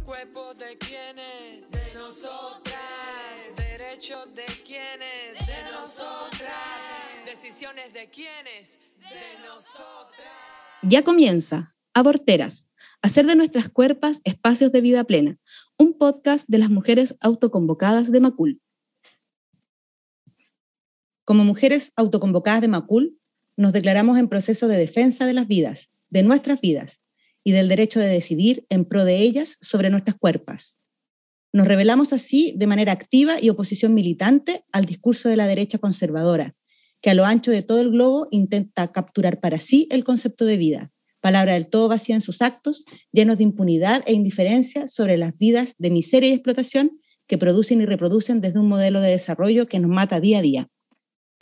Cuerpo de quienes, de nosotras. Derechos de quienes, de nosotras. Decisiones de quienes, de nosotras. Ya comienza Aborteras, hacer de nuestras cuerpas espacios de vida plena, un podcast de las mujeres autoconvocadas de Macul. Como mujeres autoconvocadas de Macul, nos declaramos en proceso de defensa de las vidas, de nuestras vidas, y del derecho de decidir en pro de ellas sobre nuestras cuerpas. Nos rebelamos así de manera activa y oposición militante al discurso de la derecha conservadora, que a lo ancho de todo el globo intenta capturar para sí el concepto de vida, palabra del todo vacía en sus actos, llenos de impunidad e indiferencia sobre las vidas de miseria y explotación que producen y reproducen desde un modelo de desarrollo que nos mata día a día.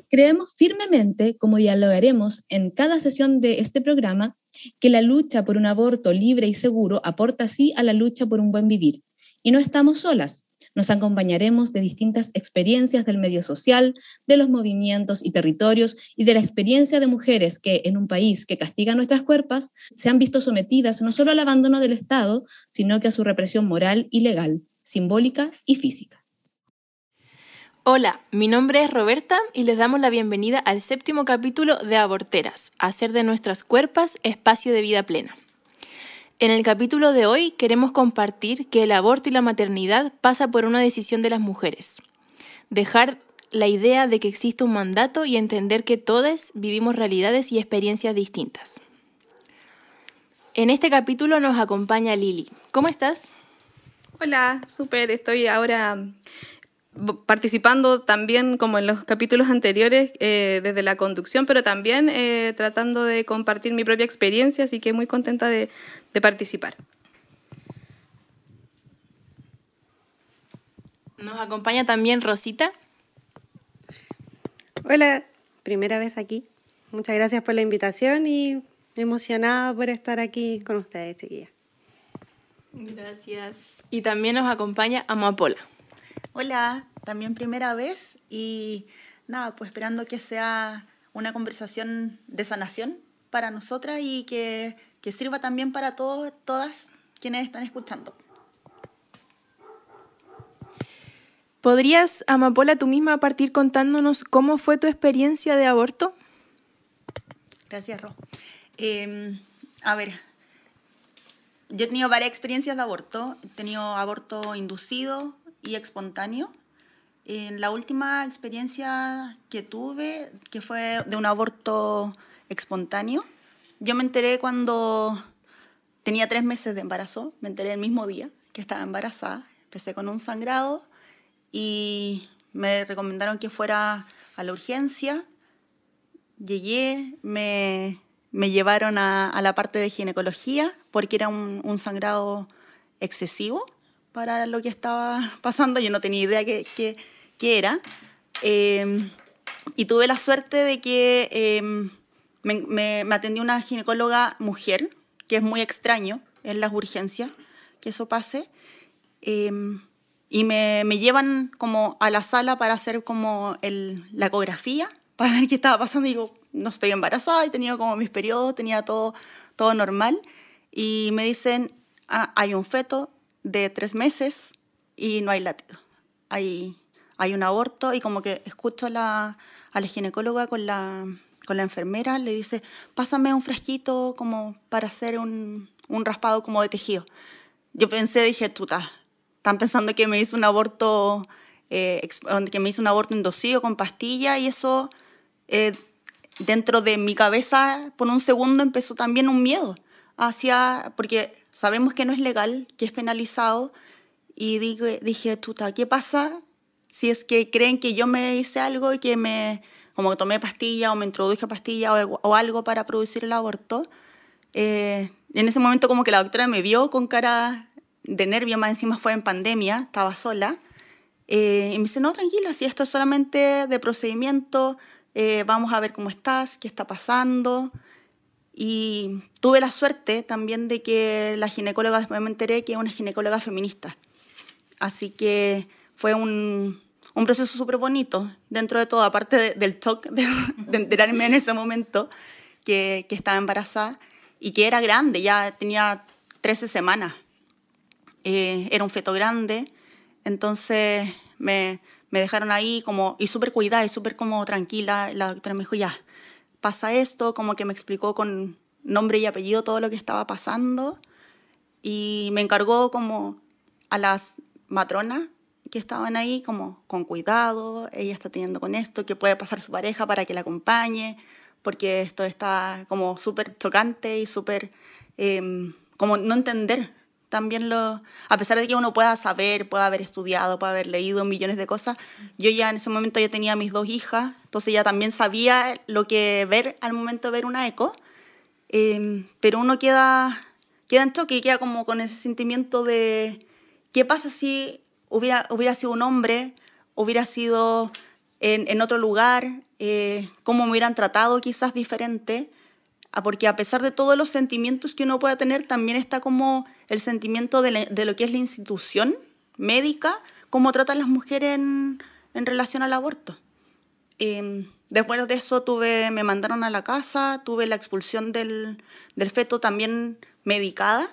Creemos firmemente, como dialogaremos en cada sesión de este programa, que la lucha por un aborto libre y seguro aporta así a la lucha por un buen vivir. Y no estamos solas. Nos acompañaremos de distintas experiencias del medio social, de los movimientos y territorios y de la experiencia de mujeres que, en un país que castiga nuestras cuerpas, se han visto sometidas no solo al abandono del Estado, sino que a su represión moral y legal, simbólica y física. Hola, mi nombre es Roberta y les damos la bienvenida al 7º capítulo de Aborteras, hacer de nuestras cuerpas espacio de vida plena. En el capítulo de hoy queremos compartir que el aborto y la maternidad pasa por una decisión de las mujeres. Dejar la idea de que existe un mandato y entender que todas vivimos realidades y experiencias distintas. En este capítulo nos acompaña Lili. ¿Cómo estás? Hola, súper. Estoy ahora participando también, como en los capítulos anteriores, desde la conducción, pero también tratando de compartir mi propia experiencia, así que muy contenta de participar. Nos acompaña también Rosita. Hola, primera vez aquí. Muchas gracias por la invitación y emocionada por estar aquí con ustedes, chiquillas. Gracias. Y también nos acompaña Amapola. Hola, también primera vez y nada, pues esperando que sea una conversación de sanación para nosotras y que sirva también para todos, todas quienes están escuchando. ¿Podrías, Amapola, tú misma partir contándonos cómo fue tu experiencia de aborto? Gracias, Ro. A ver, yo he tenido varias experiencias de aborto. He tenido aborto inducido y espontáneo. En la última experiencia que tuve, que fue de un aborto espontáneo, yo me enteré cuando tenía 3 meses de embarazo. Me enteré el mismo día que estaba embarazada. Empecé con un sangrado y me recomendaron que fuera a la urgencia. Llegué, me llevaron a la parte de ginecología porque era un sangrado excesivo para lo que estaba pasando. Yo no tenía idea qué era. Y tuve la suerte de que me atendió una ginecóloga mujer, que es muy extraño en las urgencias que eso pase. Y me llevan como a la sala para hacer como la ecografía, para ver qué estaba pasando. Y digo, no estoy embarazada, he tenido como mis periodos, tenía todo normal. Y me dicen, hay un feto de 3 meses y no hay latido. Hay un aborto y como que escucho a la ginecóloga con la enfermera, le dice, pásame un frasquito como para hacer un raspado como de tejido. Yo dije, están pensando que me hizo un aborto, inducido con pastilla y eso dentro de mi cabeza por un segundo empezó también un miedo porque sabemos que no es legal, que es penalizado, y dije, ¿qué pasa si es que creen que yo me hice algo y que como tomé pastilla o me introduje pastilla o algo para producir el aborto? En ese momento como que la doctora me vio con cara de nervio, más encima fue en pandemia, estaba sola, y me dice, no, tranquila, si esto es solamente de procedimiento, vamos a ver cómo estás, qué está pasando. Y tuve la suerte también de que la ginecóloga, después me enteré que es una ginecóloga feminista. Así que fue un proceso súper bonito dentro de todo, aparte del shock de enterarme en ese momento que estaba embarazada y que era grande, ya tenía 13 semanas. era un feto grande, entonces me dejaron ahí como, y súper cuidada y súper como tranquila. La doctora me dijo, ya, pasa esto, como que me explicó con nombre y apellido todo lo que estaba pasando, y me encargó como a las matronas que estaban ahí, como con cuidado, ella está teniendo con esto, que puede pasar su pareja para que la acompañe, porque esto está como súper chocante y súper, como no entender también a pesar de que uno pueda saber, pueda haber estudiado, pueda haber leído millones de cosas, yo ya en ese momento ya tenía mis 2 hijas, entonces ya también sabía lo que ver al momento de ver una eco, pero uno queda en choque y queda como con ese sentimiento de ¿qué pasa si hubiera sido un hombre, hubiera sido en otro lugar, cómo me hubieran tratado quizás diferente? Porque a pesar de todos los sentimientos que uno pueda tener, también está como el sentimiento de lo que es la institución médica, cómo tratan las mujeres en relación al aborto. Después de eso me mandaron a la casa, tuve la expulsión del feto también medicada,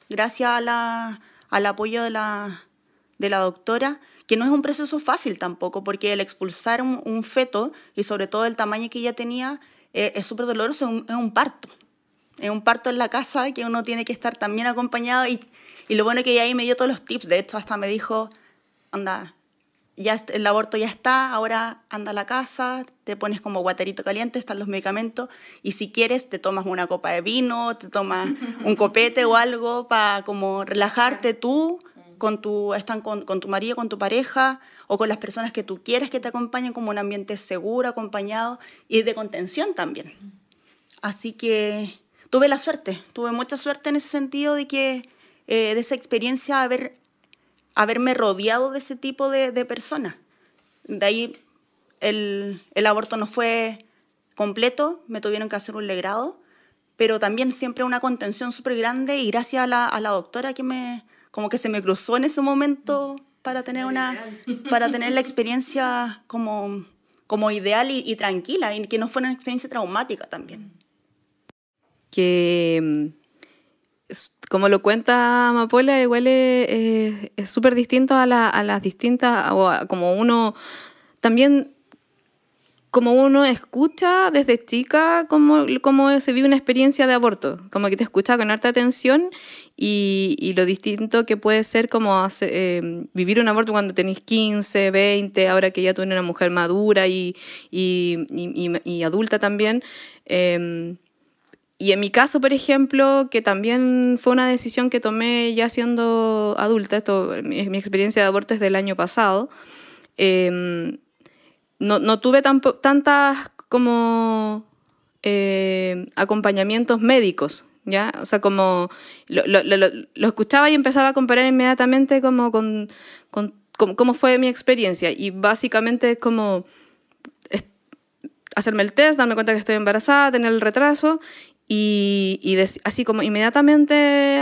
gracias al apoyo de la doctora, que no es un proceso fácil tampoco, porque el expulsar un feto, y sobre todo el tamaño que ella tenía, es súper doloroso, es un parto. Es un parto en la casa que uno tiene que estar también acompañado, y lo bueno es que ella ahí me dio todos los tips. De hecho, hasta me dijo, anda, ya el aborto ya está, ahora anda a la casa, te pones como guaterito caliente, están los medicamentos, y si quieres te tomas una copa de vino, te tomas un copete o algo para como relajarte tú, con tu marido, con tu pareja, o con las personas que tú quieres que te acompañen, como un ambiente seguro, acompañado y de contención también. Así que tuve mucha suerte en ese sentido de que de esa experiencia haberme rodeado de ese tipo de personas. De ahí el aborto no fue completo, me tuvieron que hacer un legrado, pero también siempre una contención súper grande, y gracias a la doctora que como que se me cruzó en ese momento para tener la experiencia como ideal y tranquila, y que no fuera una experiencia traumática también. Que, como lo cuenta Amapola, igual es súper distinto a las distintas, o como uno también, como uno escucha desde chica cómo se vive una experiencia de aborto, como que te escucha con harta atención, y lo distinto que puede ser como vivir un aborto cuando tenés 15, 20, ahora que ya tú eres una mujer madura y adulta también. Y en mi caso, por ejemplo, que también fue una decisión que tomé ya siendo adulta, mi experiencia de aborto es del año pasado, no tuve tantas como acompañamientos médicos, ¿ya? O sea, como lo escuchaba y empezaba a comparar inmediatamente como con cómo fue mi experiencia, y básicamente es como hacerme el test, darme cuenta que estoy embarazada, tener el retraso, y así como inmediatamente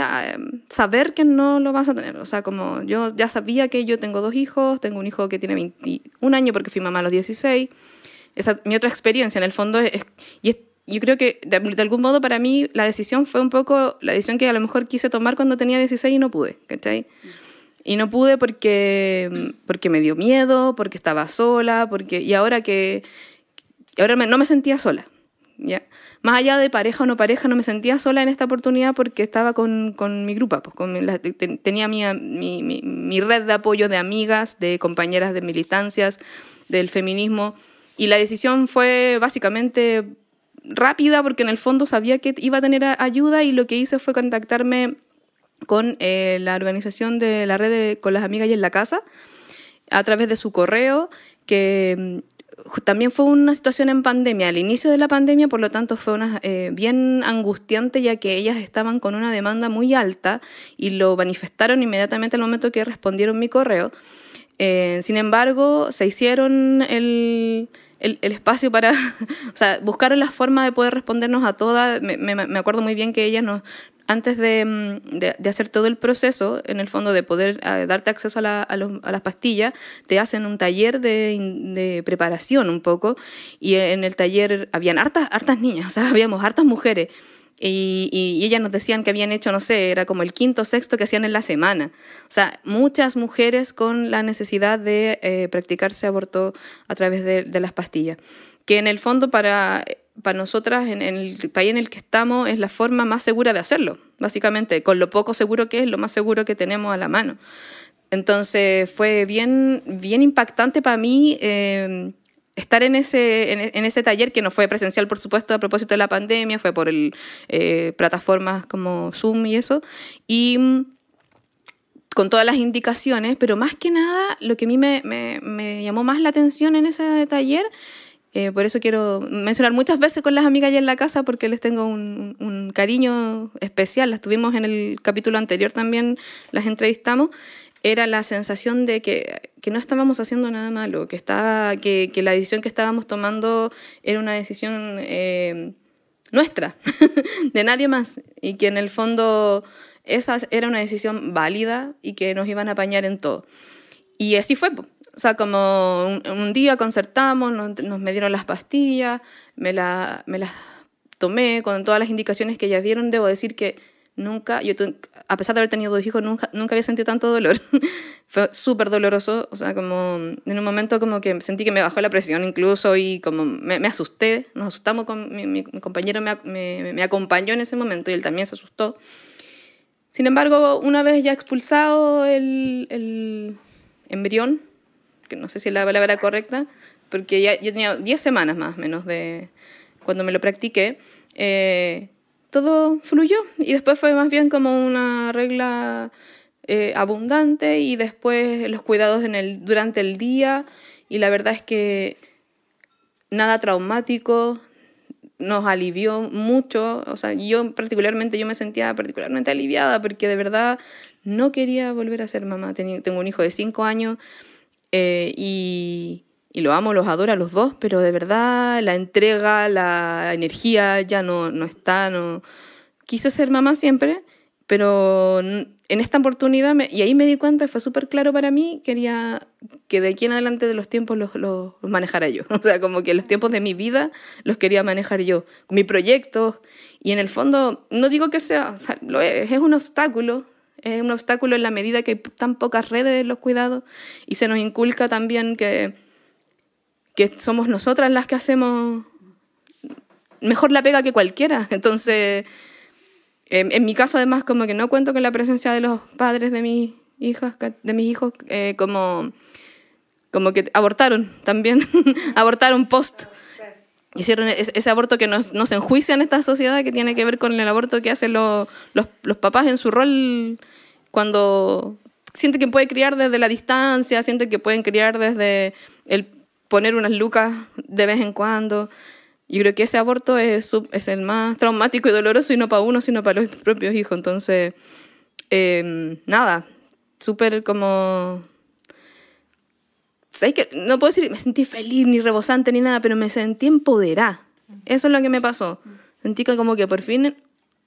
saber que no lo vas a tener. O sea, como yo ya sabía que yo tengo 2 hijos, tengo un hijo que tiene 21 años porque fui mamá a los 16. Mi otra experiencia en el fondo yo creo que de algún modo para mí la decisión fue un poco la decisión que a lo mejor quise tomar cuando tenía 16 y no pude, ¿cachai? Y no pude porque me dio miedo, porque estaba sola, y ahora no me sentía sola, ¿ya? Más allá de pareja o no pareja, no me sentía sola en esta oportunidad porque estaba con mi grupo, pues, tenía mi red de apoyo de amigas, de compañeras de militancias, del feminismo, y la decisión fue básicamente rápida porque en el fondo sabía que iba a tener ayuda, y lo que hice fue contactarme con la organización de la red con las amigas y en la casa a través de su correo, que también fue una situación en pandemia, al inicio de la pandemia, por lo tanto fue bien angustiante, ya que ellas estaban con una demanda muy alta y lo manifestaron inmediatamente al momento que respondieron mi correo. Sin embargo, se hicieron el espacio para, o sea, buscaron la forma de poder respondernos a todas. Me acuerdo muy bien que ellas antes de hacer todo el proceso, en el fondo de poder darte acceso a las pastillas, te hacen un taller de preparación un poco, y en el taller habían hartas niñas, o sea, habíamos hartas mujeres, y ellas nos decían que habían hecho, no sé, era como el 5º o 6º que hacían en la semana. O sea, muchas mujeres con la necesidad de practicarse aborto a través de las pastillas. Que en el fondo para nosotras, en el país en el que estamos, es la forma más segura de hacerlo. Básicamente, con lo poco seguro que es, lo más seguro que tenemos a la mano. Entonces fue bien impactante para mí estar en ese taller, que no fue presencial, por supuesto, a propósito de la pandemia, fue por plataformas como Zoom y eso, y con todas las indicaciones, pero más que nada, lo que a mí me llamó más la atención en ese taller, por eso quiero mencionar muchas veces con las amigas allá en la casa, porque les tengo un cariño especial, las tuvimos en el capítulo anterior también, las entrevistamos, era la sensación de que no estábamos haciendo nada malo, que la decisión que estábamos tomando era una decisión nuestra, de nadie más, y que en el fondo esa era una decisión válida y que nos iban a apañar en todo. Y así fue. O sea, como un día concertamos, me dieron las pastillas, me las tomé con todas las indicaciones que ellas dieron. Debo decir que nunca, a pesar de haber tenido 2 hijos, nunca había sentido tanto dolor. Fue súper doloroso, o sea, como en un momento como que sentí que me bajó la presión incluso y como me asusté, nos asustamos, mi compañero me acompañó en ese momento y él también se asustó. Sin embargo, una vez ya expulsado el embrión, que no sé si es la palabra correcta, porque yo tenía 10 semanas más o menos de cuando me lo practiqué, todo fluyó y después fue más bien como una regla abundante y después los cuidados durante el día y la verdad es que nada traumático, nos alivió mucho, o sea, yo me sentía particularmente aliviada porque de verdad no quería volver a ser mamá. Tengo un hijo de 5 años y lo amo, los adoro a los dos, pero de verdad la entrega, la energía ya no está. Quise ser mamá siempre, pero en esta oportunidad, y ahí me di cuenta, fue súper claro para mí, quería que de aquí en adelante de los tiempos los manejara yo. O sea, como que los tiempos de mi vida los quería manejar yo, con mis proyectos. Y en el fondo, no digo que sea, o sea, es un obstáculo. Es un obstáculo en la medida que hay tan pocas redes en los cuidados y se nos inculca también que somos nosotras las que hacemos mejor la pega que cualquiera. Entonces, en mi caso, además, como que no cuento con la presencia de los padres de mis hijos, como que abortaron también, abortaron post. Hicieron ese aborto que nos enjuicia en esta sociedad, que tiene que ver con el aborto que hacen los papás en su rol cuando sienten que pueden criar desde la distancia, sienten que pueden criar desde el poner unas lucas de vez en cuando. Yo creo que ese aborto es el más traumático y doloroso, y no para uno, sino para los propios hijos. Entonces, nada, súper como... ¿Sabes qué? No puedo decir me sentí feliz, ni rebosante, ni nada, pero me sentí empoderada. Eso es lo que me pasó. Sentí que como que por fin,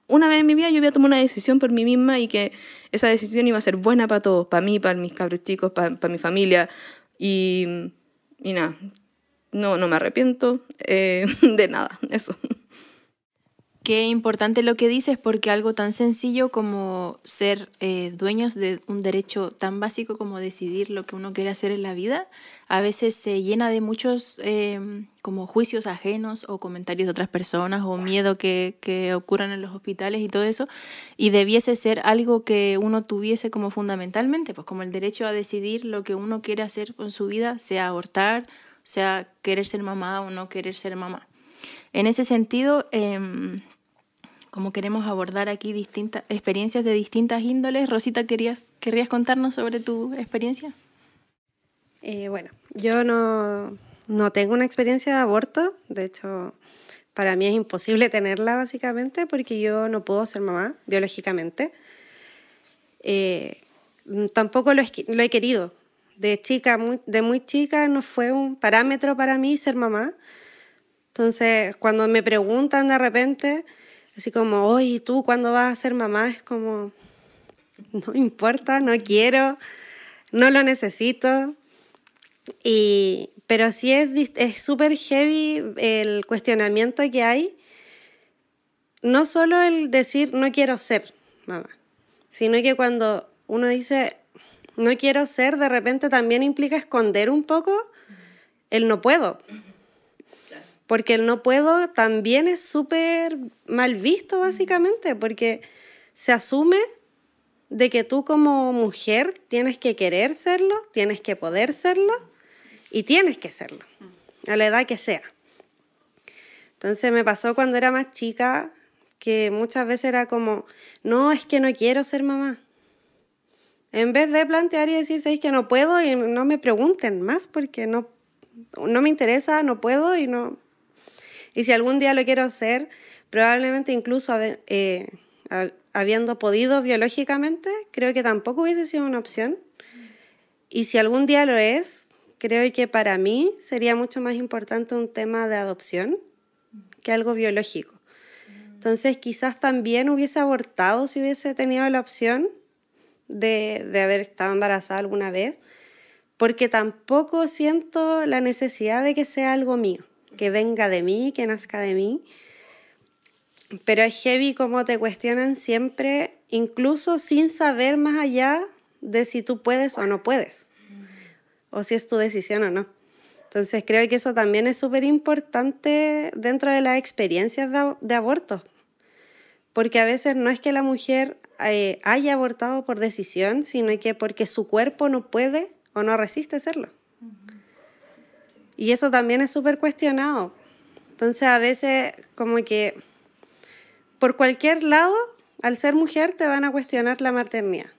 una vez en mi vida, yo había tomado una decisión por mí misma y que esa decisión iba a ser buena para todos, para mí, para mis cabros chicos, para mi familia. Y nada, no me arrepiento de nada, eso. Qué importante lo que dices, porque algo tan sencillo como ser dueños de un derecho tan básico como decidir lo que uno quiere hacer en la vida, a veces se llena de muchos como juicios ajenos o comentarios de otras personas o miedo que ocurran en los hospitales y todo eso, y debiese ser algo que uno tuviese como fundamentalmente, pues como el derecho a decidir lo que uno quiere hacer con su vida, sea abortar, sea querer ser mamá o no querer ser mamá. En ese sentido, como queremos abordar aquí distintas experiencias de distintas índoles, Rosita, ¿querrías contarnos sobre tu experiencia? Bueno, yo no tengo una experiencia de aborto. De hecho, para mí es imposible tenerla, básicamente, porque yo no puedo ser mamá biológicamente. Tampoco lo he querido. De muy chica no fue un parámetro para mí ser mamá. Entonces, cuando me preguntan de repente, así como, oye, ¿tú cuándo vas a ser mamá? Es como, no me importa, no quiero, no lo necesito. Pero sí es súper heavy el cuestionamiento que hay no solo el decir no quiero ser mamá, sino que cuando uno dice no quiero ser, de repente también implica esconder un poco el no puedo. Porque el no puedo también es súper mal visto, básicamente, porque se asume de que tú como mujer tienes que querer serlo, tienes que poder serlo y tienes que serlo, a la edad que sea. Entonces me pasó cuando era más chica que muchas veces era como, no, es que no quiero ser mamá. En vez de plantear y decir, ¿sabes que no puedo? Y no me pregunten más porque no me interesa, no puedo y no... Y si algún día lo quiero hacer, probablemente incluso habiendo podido biológicamente, creo que tampoco hubiese sido una opción. Y si algún día lo es, creo que para mí sería mucho más importante un tema de adopción que algo biológico. Entonces quizás también hubiese abortado si hubiese tenido la opción de haber estado embarazada alguna vez, porque tampoco siento la necesidad de que sea algo mío, que venga de mí, que nazca de mí. Pero es heavy cómo te cuestionan siempre, incluso sin saber más allá de si tú puedes o no puedes, o si es tu decisión o no. Entonces creo que eso también es súper importante dentro de las experiencias de aborto, porque a veces no es que la mujer haya abortado por decisión, sino que porque su cuerpo no puede o no resiste hacerlo. Y eso también es súper cuestionado. Entonces a veces como que por cualquier lado, al ser mujer te van a cuestionar la maternidad,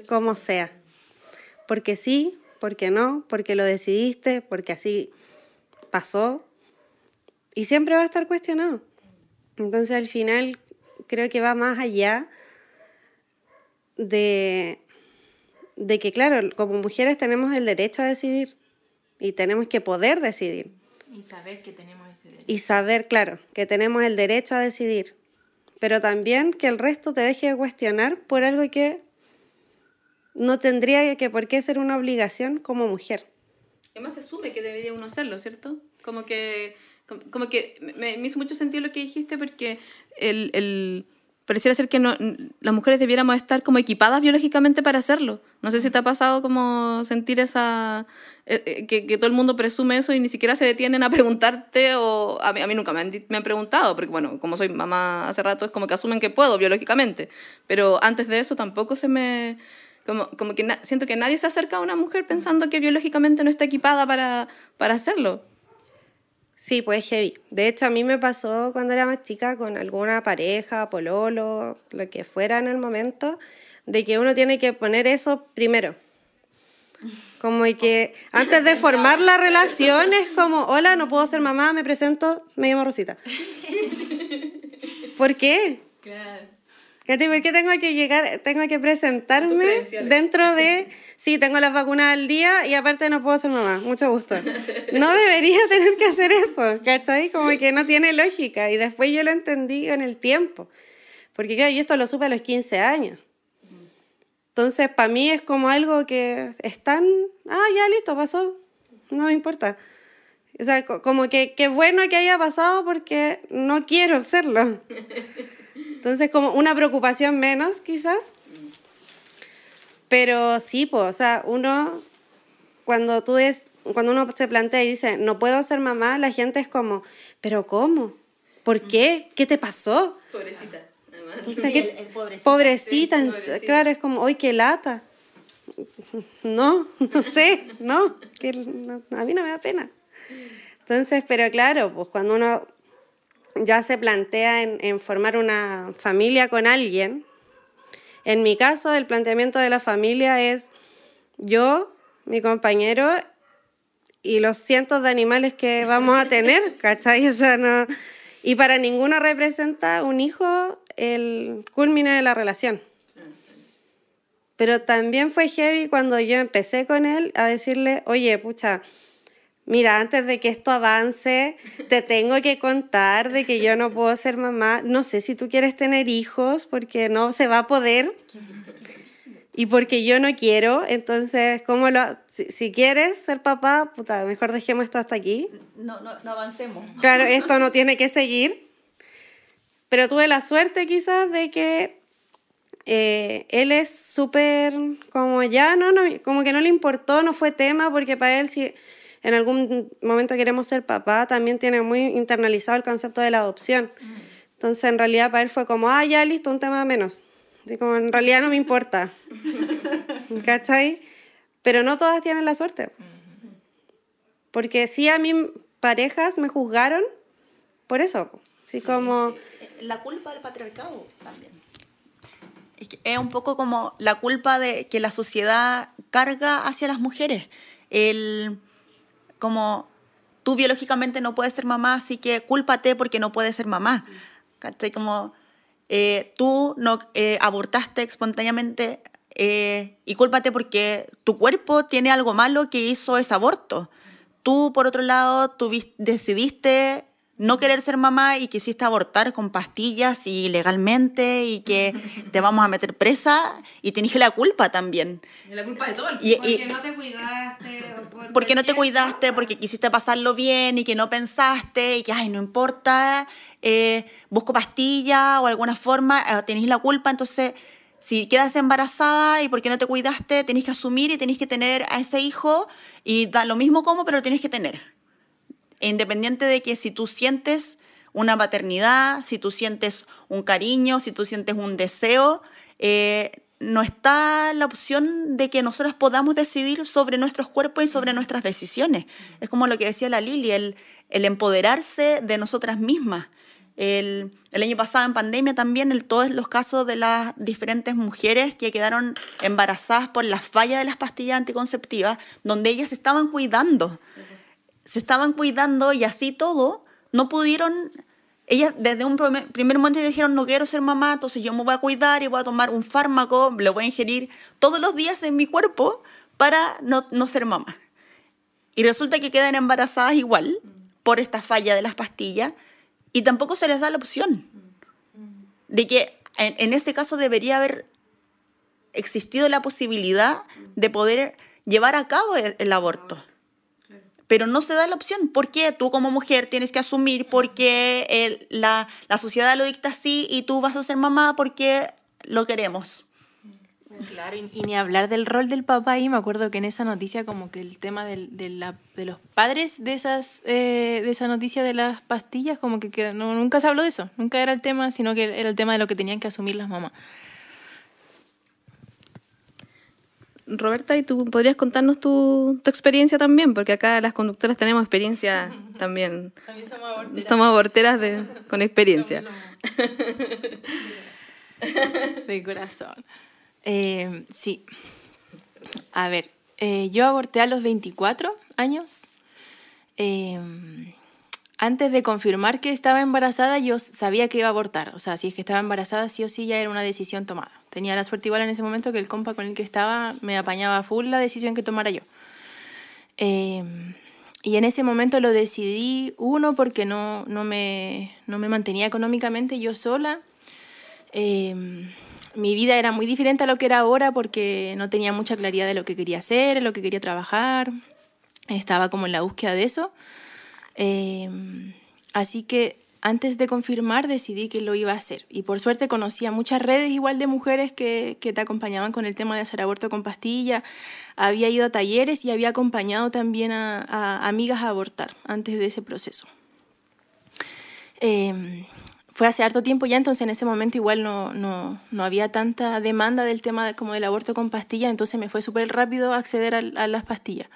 como sea. Porque sí, porque no, porque lo decidiste, porque así pasó. Y siempre va a estar cuestionado. Entonces al final creo que va más allá de que, claro, como mujeres tenemos el derecho a decidir y tenemos que poder decidir. Y saber que tenemos ese derecho. Y saber, claro, que tenemos el derecho a decidir. Pero también que el resto te deje de cuestionar por algo que no tendría que por qué ser una obligación como mujer. Además se asume que debería uno hacerlo, ¿cierto? Como que me hizo mucho sentido lo que dijiste, porque pareciera ser que las mujeres debiéramos estar como equipadas biológicamente para hacerlo. No sé si te ha pasado como sentir esa... que todo el mundo presume eso y ni siquiera se detienen a preguntarte, o a mí nunca me han preguntado, porque bueno, como soy mamá hace rato, es como que asumen que puedo biológicamente, pero antes de eso tampoco se me... Como que siento que nadie se acerca a una mujer pensando que biológicamente no está equipada para hacerlo. Sí, pues heavy. De hecho, a mí me pasó cuando era más chica con alguna pareja, pololo, lo que fuera en el momento, de que uno tiene que poner eso primero. Como que antes de formar la relación es como, hola, no puedo ser mamá, me presento, me llamo Rosita. ¿Por qué? Claro. ¿Por qué tengo que presentarme dentro de, sí, tengo las vacunas al día y aparte no puedo ser mamá? Mucho gusto. No debería tener que hacer eso, ¿cachai? Como que no tiene lógica. Y después yo lo entendí en el tiempo. Porque claro, yo esto lo supe a los 15 años. Entonces, para mí es como algo que es tan, ya listo, pasó, no me importa. O sea, como que qué bueno que haya pasado porque no quiero hacerlo. Entonces, como una preocupación menos, quizás. Pero sí, pues, o sea, cuando uno se plantea y dice, no puedo ser mamá, la gente es como, ¿pero cómo? ¿Por qué? ¿Qué te pasó? Pobrecita. Sí, pobrecita, claro, es como, ¡ay, qué lata! No sé, no, a mí no me da pena. Entonces, pero claro, pues cuando uno ya se plantea en formar una familia con alguien, en mi caso el planteamiento de la familia es yo, mi compañero y los cientos de animales que vamos a tener, ¿cachai? O sea, no, y para ninguno representa un hijo el culmine de la relación. Pero también fue heavy cuando yo empecé con él a decirle, oye, pucha, mira, antes de que esto avance, te tengo que contar de que yo no puedo ser mamá. No sé si tú quieres tener hijos porque no se va a poder y porque yo no quiero. Entonces, si quieres ser papá, puta, mejor dejemos esto hasta aquí. No avancemos. Claro, esto no tiene que seguir. Pero tuve la suerte quizás de que él es súper como ya, como que no le importó, no fue tema, porque para él si en algún momento queremos ser papá, también tiene muy internalizado el concepto de la adopción. Entonces en realidad para él fue como, ya listo, un tema menos. Así como en realidad no me importa. ¿Cachai? Pero no todas tienen la suerte. Porque sí a mí parejas me juzgaron por eso. Así como... La culpa del patriarcado también. Es un poco como la culpa de que la sociedad carga hacia las mujeres. Como tú biológicamente no puedes ser mamá, así que cúlpate porque no puedes ser mamá. ¿Cachai? Como tú no abortaste espontáneamente y cúlpate porque tu cuerpo tiene algo malo que hizo ese aborto. Tú, por otro lado, decidiste no querer ser mamá y quisiste abortar con pastillas y legalmente y que te vamos a meter presa y tenés la culpa también. La culpa de todo el porque no te cuidaste. Porque no te cuidaste, porque quisiste pasarlo bien y que no pensaste y que, no importa, busco pastillas o alguna forma, tenés la culpa. Entonces, si quedas embarazada y porque no te cuidaste, tenés que asumir y tenés que tener a ese hijo y da lo mismo como, pero lo tenés que tener. Independiente de que si tú sientes una paternidad, si tú sientes un cariño, si tú sientes un deseo, no está la opción de que nosotros podamos decidir sobre nuestros cuerpos y sobre nuestras decisiones. Es como lo que decía la Lili, el empoderarse de nosotras mismas. El año pasado en pandemia también, todos los casos de las diferentes mujeres que quedaron embarazadas por la falla de las pastillas anticonceptivas, donde ellas se estaban cuidando. Se estaban cuidando y así todo, no pudieron, ellas desde un primer momento dijeron no quiero ser mamá, entonces yo me voy a cuidar y voy a tomar un fármaco, lo voy a ingerir todos los días en mi cuerpo para no ser mamá. Y resulta que quedan embarazadas igual por esta falla de las pastillas y tampoco se les da la opción de que en ese caso debería haber existido la posibilidad de poder llevar a cabo el aborto. Pero no se da la opción. ¿Por qué? Tú como mujer tienes que asumir porque la sociedad lo dicta así y tú vas a ser mamá porque lo queremos. Claro, y ni hablar del rol del papá ahí. Me acuerdo que en esa noticia como que el tema de los padres de esa noticia de las pastillas como que nunca se habló de eso. Nunca era el tema, sino que era el tema de lo que tenían que asumir las mamás. Roberta, ¿y tú podrías contarnos tu experiencia también? Porque acá las conductoras tenemos experiencia también. También somos aborteras. Somos aborteras con experiencia. De corazón. Sí. A ver, yo aborté a los 24 años. Antes de confirmar que estaba embarazada, yo sabía que iba a abortar. O sea, si es que estaba embarazada, sí o sí ya era una decisión tomada. Tenía la suerte igual en ese momento que el compa con el que estaba me apañaba full la decisión que tomara yo. Y en ese momento lo decidí, uno, porque no me mantenía económicamente yo sola. Mi vida era muy diferente a lo que era ahora porque no tenía mucha claridad de lo que quería hacer, en lo que quería trabajar. Estaba como en la búsqueda de eso. Así que antes de confirmar decidí que lo iba a hacer. Y por suerte conocí a muchas redes igual de mujeres que te acompañaban con el tema de hacer aborto con pastilla. Había ido a talleres y había acompañado también a amigas a abortar antes de ese proceso. Fue hace harto tiempo ya, entonces en ese momento igual no había tanta demanda del tema como del aborto con pastilla, entonces me fue súper rápido acceder a las pastillas.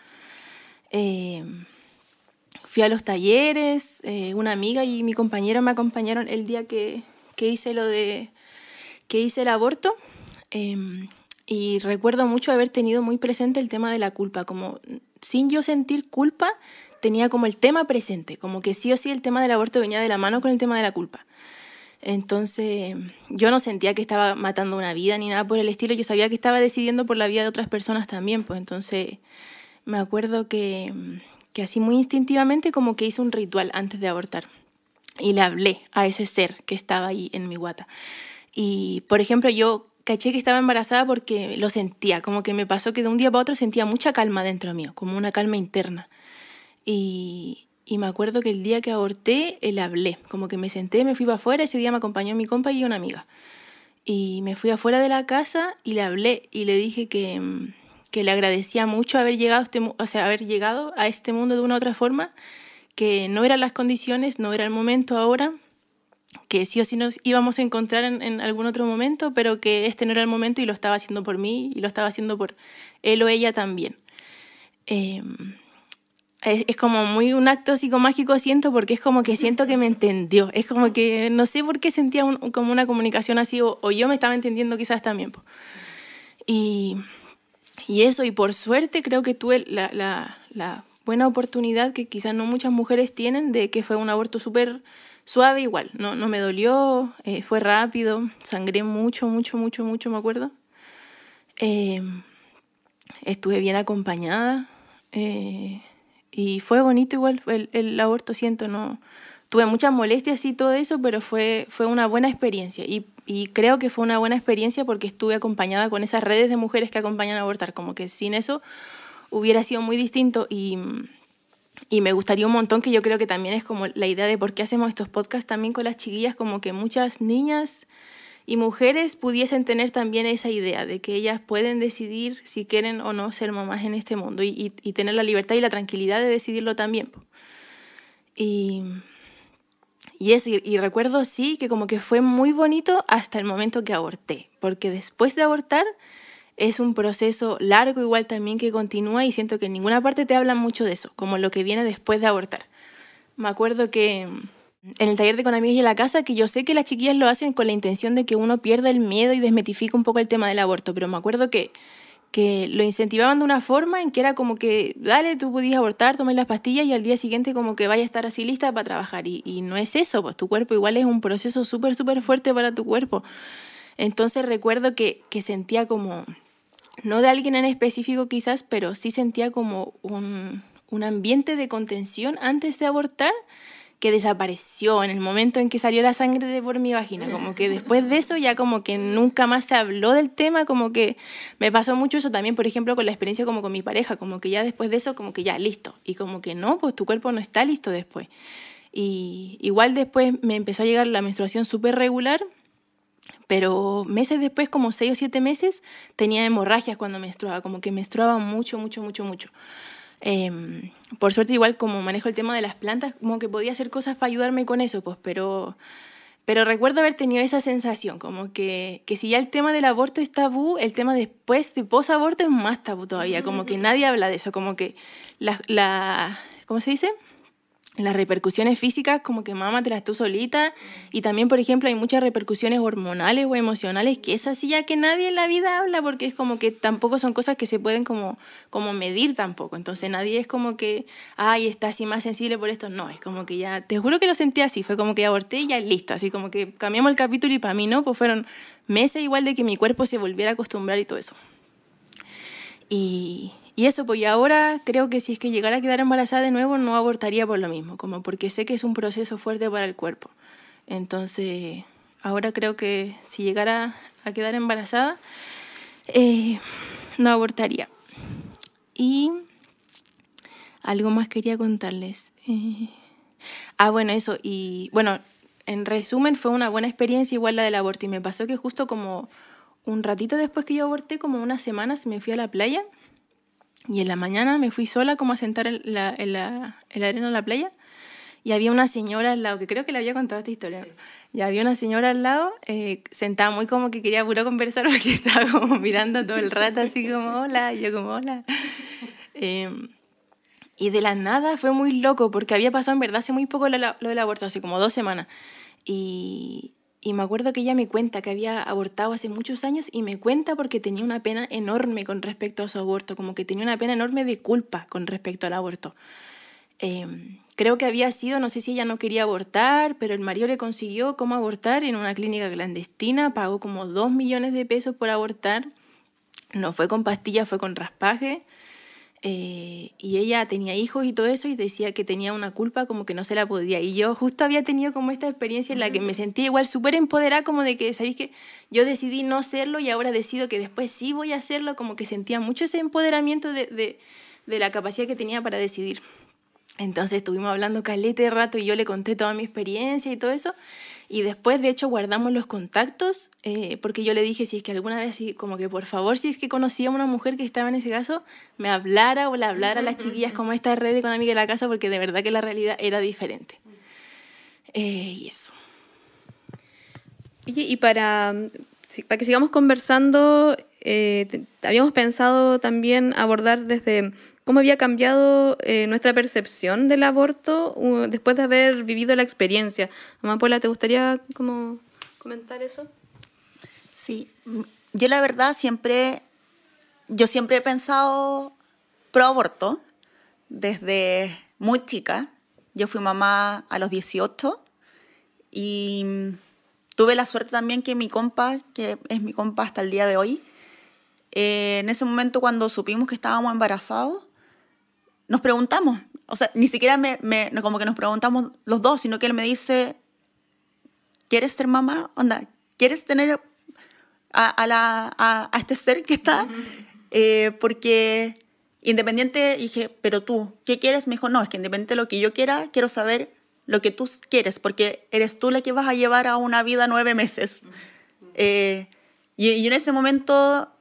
Fui a los talleres, una amiga y mi compañero me acompañaron el día que hice el aborto. Y recuerdo mucho haber tenido muy presente el tema de la culpa, como sin yo sentir culpa, tenía como el tema presente, como que sí o sí el tema del aborto venía de la mano con el tema de la culpa. Entonces yo no sentía que estaba matando una vida ni nada por el estilo, yo sabía que estaba decidiendo por la vida de otras personas también, pues entonces me acuerdo que así muy instintivamente como que hice un ritual antes de abortar y le hablé a ese ser que estaba ahí en mi guata. Y por ejemplo yo caché que estaba embarazada porque lo sentía, como que me pasó que de un día para otro sentía mucha calma dentro mío, como una calma interna. Y Y me acuerdo que el día que aborté, le hablé. Como que me senté, me fui para afuera. Ese día me acompañó mi compa y una amiga. Y me fui afuera de la casa y le hablé. Y le dije que le agradecía mucho haber llegado haber llegado a este mundo de una u otra forma. Que no eran las condiciones, no era el momento ahora. Que sí o sí nos íbamos a encontrar en algún otro momento, pero que este no era el momento y lo estaba haciendo por mí y lo estaba haciendo por él o ella también. Es como muy un acto psicomágico, siento, porque es como que siento que me entendió. Es como que no sé por qué sentía como una comunicación así, o yo me estaba entendiendo quizás también. Y eso, y por suerte creo que tuve la buena oportunidad que quizás no muchas mujeres tienen, de que fue un aborto súper suave igual. No me dolió, fue rápido, sangré mucho, me acuerdo. Estuve bien acompañada. Y fue bonito igual el aborto, siento, no tuve muchas molestias y todo eso, pero fue una buena experiencia. Y creo que fue una buena experiencia porque estuve acompañada con esas redes de mujeres que acompañan a abortar. Como que sin eso hubiera sido muy distinto. Y me gustaría un montón, que yo creo que también es como la idea de por qué hacemos estos podcasts también con las chiquillas, como que muchas niñas y mujeres pudiesen tener también esa idea de que ellas pueden decidir si quieren o no ser mamás en este mundo y tener la libertad y la tranquilidad de decidirlo también. Y eso, y recuerdo sí que como que fue muy bonito hasta el momento que aborté, porque después de abortar es un proceso largo igual también que continúa, y siento que en ninguna parte te hablan mucho de eso, como lo que viene después de abortar. Me acuerdo que en el taller de Con Amigas y en la Casa, que yo sé que las chiquillas lo hacen con la intención de que uno pierda el miedo y desmitifique un poco el tema del aborto, pero me acuerdo que lo incentivaban de una forma en que era como que, dale, tú podías abortar, tomar las pastillas y al día siguiente como que vaya a estar así lista para trabajar. Y no es eso, pues tu cuerpo igual es un proceso súper fuerte para tu cuerpo. Entonces recuerdo que sentía como, no de alguien en específico quizás, pero sí sentía como un ambiente de contención antes de abortar, que desapareció en el momento en que salió la sangre de por mi vagina. Como que después de eso ya como que nunca más se habló del tema, como que me pasó mucho eso también, por ejemplo, con la experiencia como con mi pareja, como que ya después de eso como que ya listo, y como que no, pues tu cuerpo no está listo después. Y igual después me empezó a llegar la menstruación súper regular, pero meses después, como 6 o 7 meses, tenía hemorragias cuando menstruaba, como que menstruaba mucho. Por suerte igual como manejo el tema de las plantas, como que podía hacer cosas para ayudarme con eso, pues, pero recuerdo haber tenido esa sensación, como que si ya el tema del aborto es tabú, el tema después de posaborto es más tabú todavía, como que nadie habla de eso, como que ¿cómo se dice? Las repercusiones físicas, como que mámatelas tú solita. Y también, por ejemplo, hay muchas repercusiones hormonales o emocionales, que es así ya que nadie en la vida habla, porque es como que tampoco son cosas que se pueden como medir tampoco. Entonces nadie es como que, ay, está así más sensible por esto. No, es como que ya, te juro que lo sentí así, fue como que aborté y ya listo, así como que cambiamos el capítulo, y para mí no, pues fueron meses igual de que mi cuerpo se volviera a acostumbrar y todo eso. Y eso, pues, y ahora creo que si es que llegara a quedar embarazada de nuevo, no abortaría por lo mismo, como porque sé que es un proceso fuerte para el cuerpo. Entonces, ahora creo que si llegara a quedar embarazada, no abortaría. Y algo más quería contarles. Bueno, eso, y bueno, en resumen, fue una buena experiencia igual la del aborto, y me pasó que justo como un ratito después que yo aborté, como unas semanas, me fui a la playa. Y en la mañana me fui sola como a sentar en la arena de la playa, y había una señora al lado, que creo que le había contado esta historia, ¿no? Y había una señora al lado, sentada muy como que quería puro conversar, porque estaba como mirando todo el rato así como hola, y yo como hola. Y de la nada fue muy loco, porque había pasado en verdad hace muy poco lo del aborto, hace como 2 semanas. Y me acuerdo que ella me cuenta que había abortado hace muchos años, y me cuenta porque tenía una pena enorme con respecto a su aborto, como que tenía una pena enorme de culpa con respecto al aborto. Creo que había sido, no sé si ella no quería abortar, pero el marido le consiguió cómo abortar en una clínica clandestina, pagó como 2 millones de pesos por abortar, no fue con pastillas, fue con raspaje. Y ella tenía hijos y todo eso, y decía que tenía una culpa, como que no se la podía. Y yo justo había tenido como esta experiencia en la que me sentía igual súper empoderada, como de que, ¿sabéis que yo decidí no hacerlo y ahora decido que después sí voy a hacerlo? Como que sentía mucho ese empoderamiento de la capacidad que tenía para decidir. Entonces estuvimos hablando caleta de rato y yo le conté toda mi experiencia y todo eso. Y después, de hecho, guardamos los contactos porque yo le dije si es que alguna vez, como que por favor, si es que conocía a una mujer que estaba en ese caso, me hablara o le hablara a las chiquillas como esta red con amiga de la casa, porque de verdad que la realidad era diferente. Y eso. Oye, y para que sigamos conversando, habíamos pensado también abordar desde cómo había cambiado nuestra percepción del aborto después de haber vivido la experiencia. Amapola, ¿te gustaría como comentar eso? Sí, yo la verdad siempre he pensado pro aborto desde muy chica. Yo fui mamá a los 18 y tuve la suerte también que mi compa, que es mi compa hasta el día de hoy, en ese momento cuando supimos que estábamos embarazados, nos preguntamos, o sea, ni siquiera como que nos preguntamos los dos, sino que él me dice, ¿quieres ser mamá? Onda, ¿quieres tener a este ser que está? Porque independiente, dije, pero tú, ¿qué quieres? Me dijo, no, es que independiente de lo que yo quiera, quiero saber lo que tú quieres, porque eres tú la que vas a llevar a una vida 9 meses. Y en ese momento,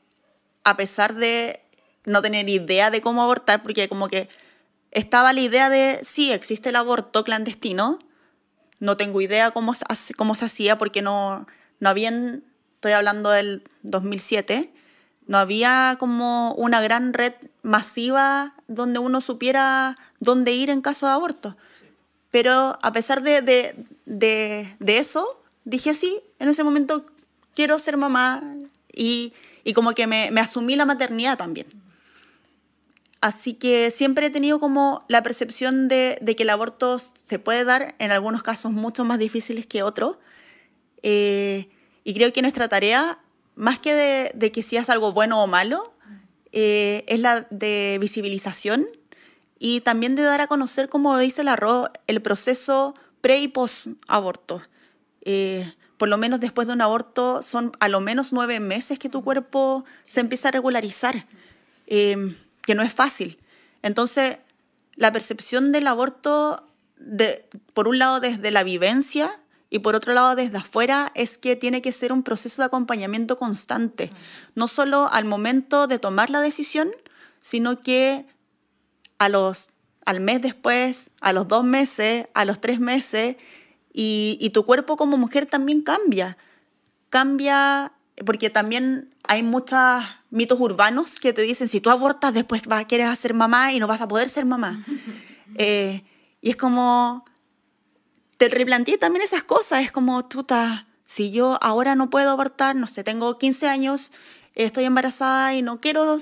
a pesar de no tener idea de cómo abortar, porque como que estaba la idea de, sí, existe el aborto clandestino, no tengo idea cómo se hacía, porque no habían, estoy hablando del 2007, no había como una gran red masiva donde uno supiera dónde ir en caso de aborto. Pero a pesar de eso, dije sí, en ese momento quiero ser mamá y como que me asumí la maternidad también. Así que siempre he tenido como la percepción de que el aborto se puede dar en algunos casos mucho más difíciles que otros. Y creo que nuestra tarea, más que de que si es algo bueno o malo, es la de visibilización y también de dar a conocer, como dice la Ro, el proceso pre- y post-aborto. Por lo menos después de un aborto son a lo menos 9 meses que tu cuerpo se empieza a regularizar, que no es fácil. Entonces, la percepción del aborto, por un lado desde la vivencia y por otro lado desde afuera, es que tiene que ser un proceso de acompañamiento constante, no solo al momento de tomar la decisión, sino que al mes después, a los 2 meses, a los 3 meses, y tu cuerpo como mujer también cambia, porque también hay muchos mitos urbanos que te dicen, si tú abortas después quieres ser mamá y no vas a poder ser mamá. Y es como, te replanteé también esas cosas, es como, si yo ahora no puedo abortar, no sé, tengo 15 años, estoy embarazada y no quiero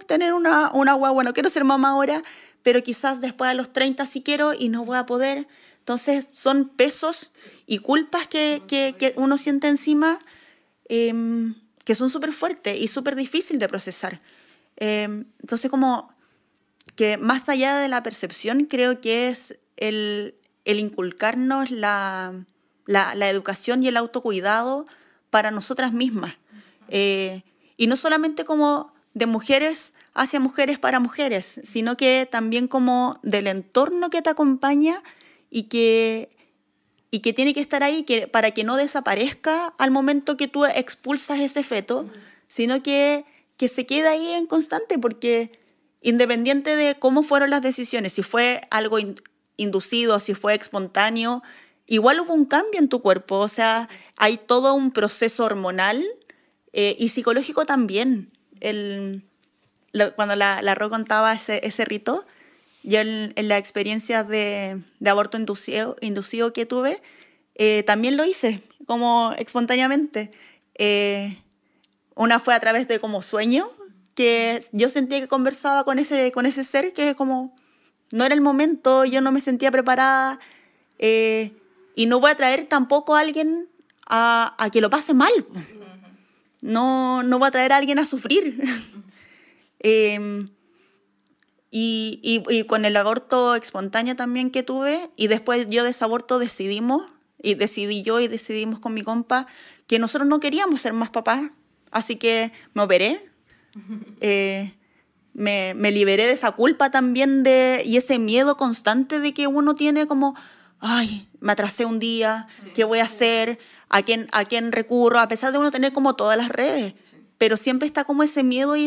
tener una guagua, no quiero ser mamá ahora, pero quizás después a los 30 sí quiero y no voy a poder. Entonces son pesos y culpas que uno siente encima, que son súper fuertes y súper difíciles de procesar. Entonces como que más allá de la percepción, creo que es el inculcarnos la educación y el autocuidado para nosotras mismas. Y no solamente como de mujeres hacia mujeres para mujeres, sino que también como del entorno que te acompaña y que tiene que estar ahí para que no desaparezca al momento que tú expulsas ese feto, sino que se quede ahí en constante, porque independiente de cómo fueron las decisiones, si fue algo inducido, si fue espontáneo, igual hubo un cambio en tu cuerpo, o sea, hay todo un proceso hormonal y psicológico también. Cuando la Ro contaba ese rito, yo en la experiencia de aborto inducido que tuve, también lo hice, como espontáneamente. Una fue a través de como sueño, que yo sentía que conversaba con ese ser, que como no era el momento, yo no me sentía preparada, y no voy a traer tampoco a alguien a que lo pase mal. No voy a traer a alguien a sufrir. Y con el aborto espontáneo también que tuve, y después yo de ese aborto decidí yo y decidimos con mi compa que nosotros no queríamos ser más papás, así que me operé. me liberé de esa culpa también y ese miedo constante de que uno tiene como, ay, me atrasé un día, ¿qué voy a hacer? ¿A quién recurro? A pesar de uno tener como todas las redes, pero siempre está como ese miedo y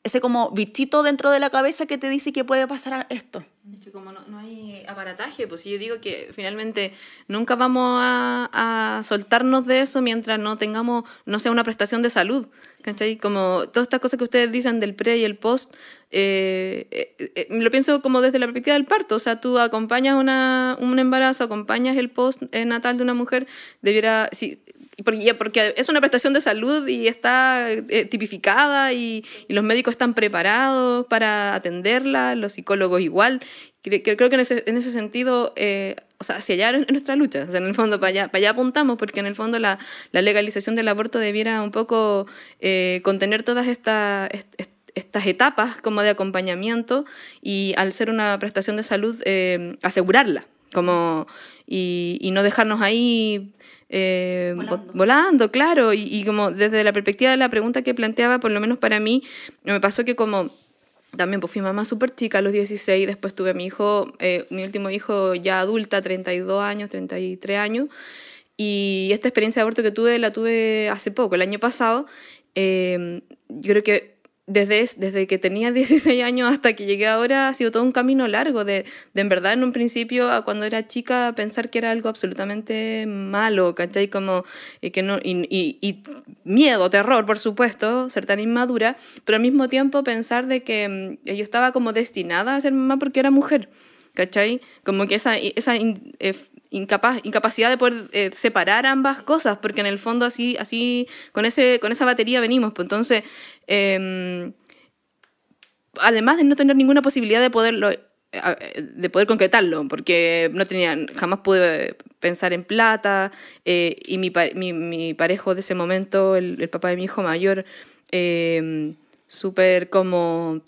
ese como bichito dentro de la cabeza que te dice que puede pasar esto. Es que como no hay aparataje, pues yo digo que finalmente nunca vamos a soltarnos de eso mientras no tengamos, no sea una prestación de salud, ¿cachai? Como todas estas cosas que ustedes dicen del pre y el post, lo pienso como desde la perspectiva del parto, o sea, tú acompañas un embarazo, acompañas el post natal de una mujer, debiera... Sí, porque es una prestación de salud y está tipificada y los médicos están preparados para atenderla, los psicólogos igual. Creo que en ese sentido, o sea, hacia allá es nuestra lucha. O sea, en el fondo, para allá apuntamos, porque en el fondo la legalización del aborto debiera un poco contener todas estas etapas como de acompañamiento y al ser una prestación de salud, asegurarla y no dejarnos ahí... volando, claro, y como desde la perspectiva de la pregunta que planteaba, por lo menos para mí, me pasó que como también pues fui mamá súper chica a los 16, después tuve a mi hijo, mi último hijo ya adulta, 32 años, 33 años, y esta experiencia de aborto que la tuve hace poco, el año pasado. Yo creo que desde que tenía 16 años hasta que llegué ahora ha sido todo un camino largo de en verdad en un principio a cuando era chica pensar que era algo absolutamente malo, ¿cachai? Como que no, y miedo, terror, por supuesto, ser tan inmadura, pero al mismo tiempo pensar de que yo estaba como destinada a ser mamá porque era mujer, ¿cachai? Como que esa incapacidad de poder separar ambas cosas, porque en el fondo así con esa batería venimos, pues entonces además de no tener ninguna posibilidad de poder concretarlo, porque jamás pude pensar en plata, y mi parejo de ese momento, el papá de mi hijo mayor, súper como...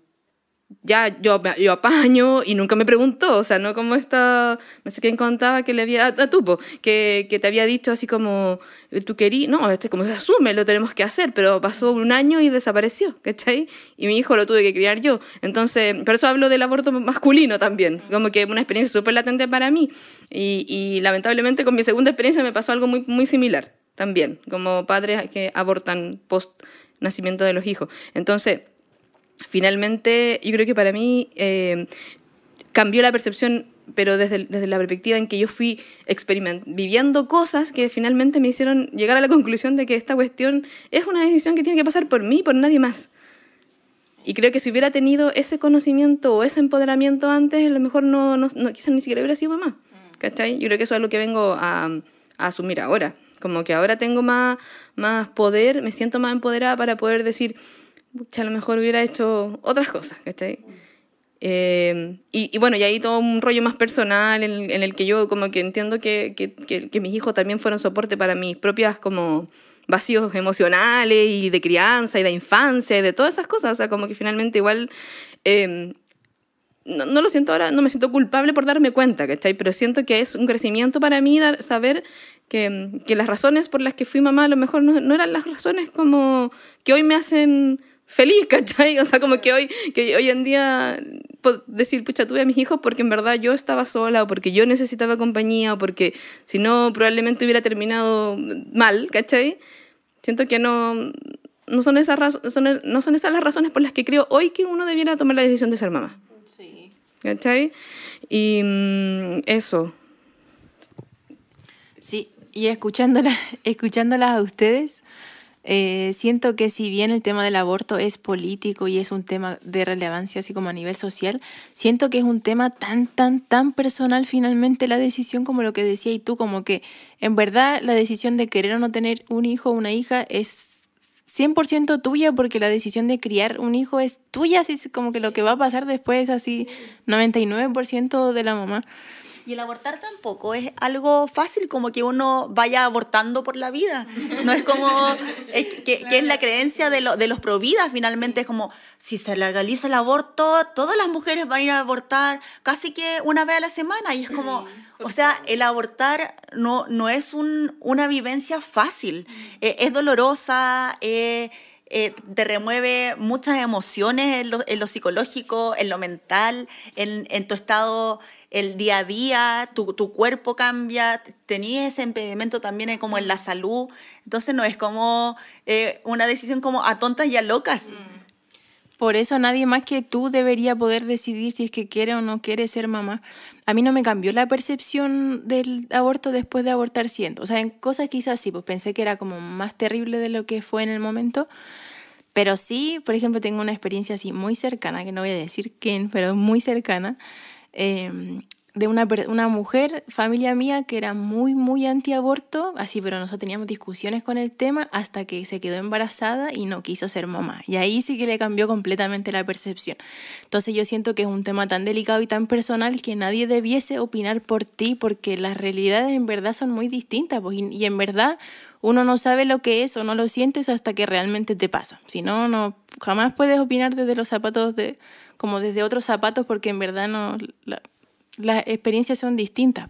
Ya, yo apaño y nunca me preguntó, o sea, no como no sé quién contaba que le había, que te había dicho así como, tú querías, no, como se asume, lo tenemos que hacer, pero pasó un año y desapareció, ¿cachai? Y mi hijo lo tuve que criar yo, entonces, por eso hablo del aborto masculino también, como que una experiencia súper latente para mí, y lamentablemente con mi segunda experiencia me pasó algo muy, muy similar también, como padres que abortan post nacimiento de los hijos, entonces... Finalmente, yo creo que para mí cambió la percepción, pero desde la perspectiva en que yo fui viviendo cosas que finalmente me hicieron llegar a la conclusión de que esta cuestión es una decisión que tiene que pasar por mí, por nadie más. Y creo que si hubiera tenido ese conocimiento o ese empoderamiento antes, a lo mejor quizás ni siquiera hubiera sido mamá. ¿Cachai? Yo creo que eso es lo que vengo a asumir ahora. Como que ahora tengo más poder, me siento más empoderada para poder decir... a lo mejor hubiera hecho otras cosas, ¿cachai? Y bueno, y ahí todo un rollo más personal en el que yo como que entiendo que mis hijos también fueron soporte para mis propias como vacíos emocionales y de crianza y de infancia y de todas esas cosas, o sea, como que finalmente igual no lo siento ahora, no me siento culpable por darme cuenta, ¿cachai? Pero siento que es un crecimiento para mí saber que las razones por las que fui mamá a lo mejor no eran las razones como que hoy me hacen... feliz, ¿cachai? O sea, como que hoy en día puedo decir, pucha, tuve a mis hijos porque en verdad yo estaba sola o porque yo necesitaba compañía o porque si no probablemente hubiera terminado mal, ¿cachai? Siento que no son esas las razones por las que creo hoy que uno debiera tomar la decisión de ser mamá. Sí. ¿Cachai? Y eso. Sí, y escuchándolas a ustedes... siento que si bien el tema del aborto es político y es un tema de relevancia así como a nivel social, siento que es un tema tan personal finalmente la decisión, como lo que decías y tú, como que en verdad la decisión de querer o no tener un hijo o una hija es 100% tuya, porque la decisión de criar un hijo es tuya, así es como que lo que va a pasar después es así 99% de la mamá. Y el abortar tampoco es algo fácil, como que uno vaya abortando por la vida. No es como que es la creencia de los providas, finalmente. Es como, si se legaliza el aborto, todas las mujeres van a ir a abortar casi que una vez a la semana. Y es como, o sea, el abortar no es una vivencia fácil. Es dolorosa, te remueve muchas emociones en lo psicológico, en lo mental, en tu estado, el día a día, tu cuerpo cambia, tenías ese impedimento también como en la salud, entonces no es como una decisión como a tontas y a locas. Por eso nadie más que tú debería poder decidir si es que quiere o no quiere ser mamá. A mí no me cambió la percepción del aborto después de abortar siendo. O sea, en cosas quizás sí, pues pensé que era como más terrible de lo que fue en el momento. Pero sí, por ejemplo, tengo una experiencia así muy cercana, que no voy a decir quién, pero muy cercana, de una mujer, familia mía, que era muy, muy antiaborto, así, pero nosotros teníamos discusiones con el tema hasta que se quedó embarazada y no quiso ser mamá. Y ahí sí que le cambió completamente la percepción. Entonces yo siento que es un tema tan delicado y tan personal que nadie debiese opinar por ti, porque las realidades en verdad son muy distintas, pues, y en verdad uno no sabe lo que es o no lo sientes hasta que realmente te pasa. Si no, no jamás puedes opinar desde los zapatos como desde otros zapatos, porque en verdad no... Las experiencias son distintas.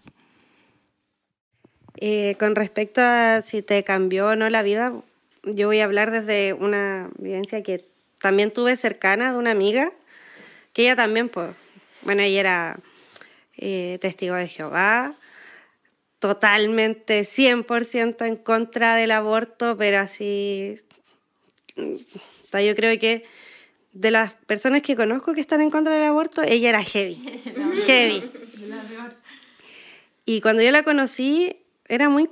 Con respecto a si te cambió o no la vida, yo voy a hablar desde una vivencia que también tuve cercana de una amiga, que ella también, pues, bueno, ella era testigo de Jehová, totalmente 100% en contra del aborto, pero así, yo creo que de las personas que conozco que están en contra del aborto, ella era heavy. Heavy. Y cuando yo la conocí, era muy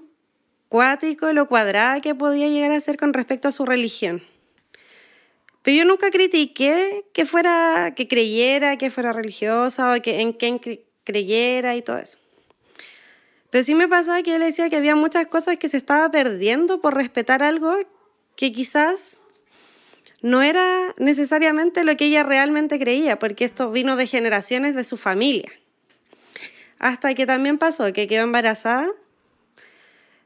cuático lo cuadrada que podía llegar a ser con respecto a su religión. Pero yo nunca critiqué que creyera, que fuera religiosa o en quién creyera y todo eso. Pero sí me pasaba que yo le decía que había muchas cosas que se estaba perdiendo por respetar algo que quizás no era necesariamente lo que ella realmente creía, porque esto vino de generaciones de su familia. Hasta que también pasó que quedó embarazada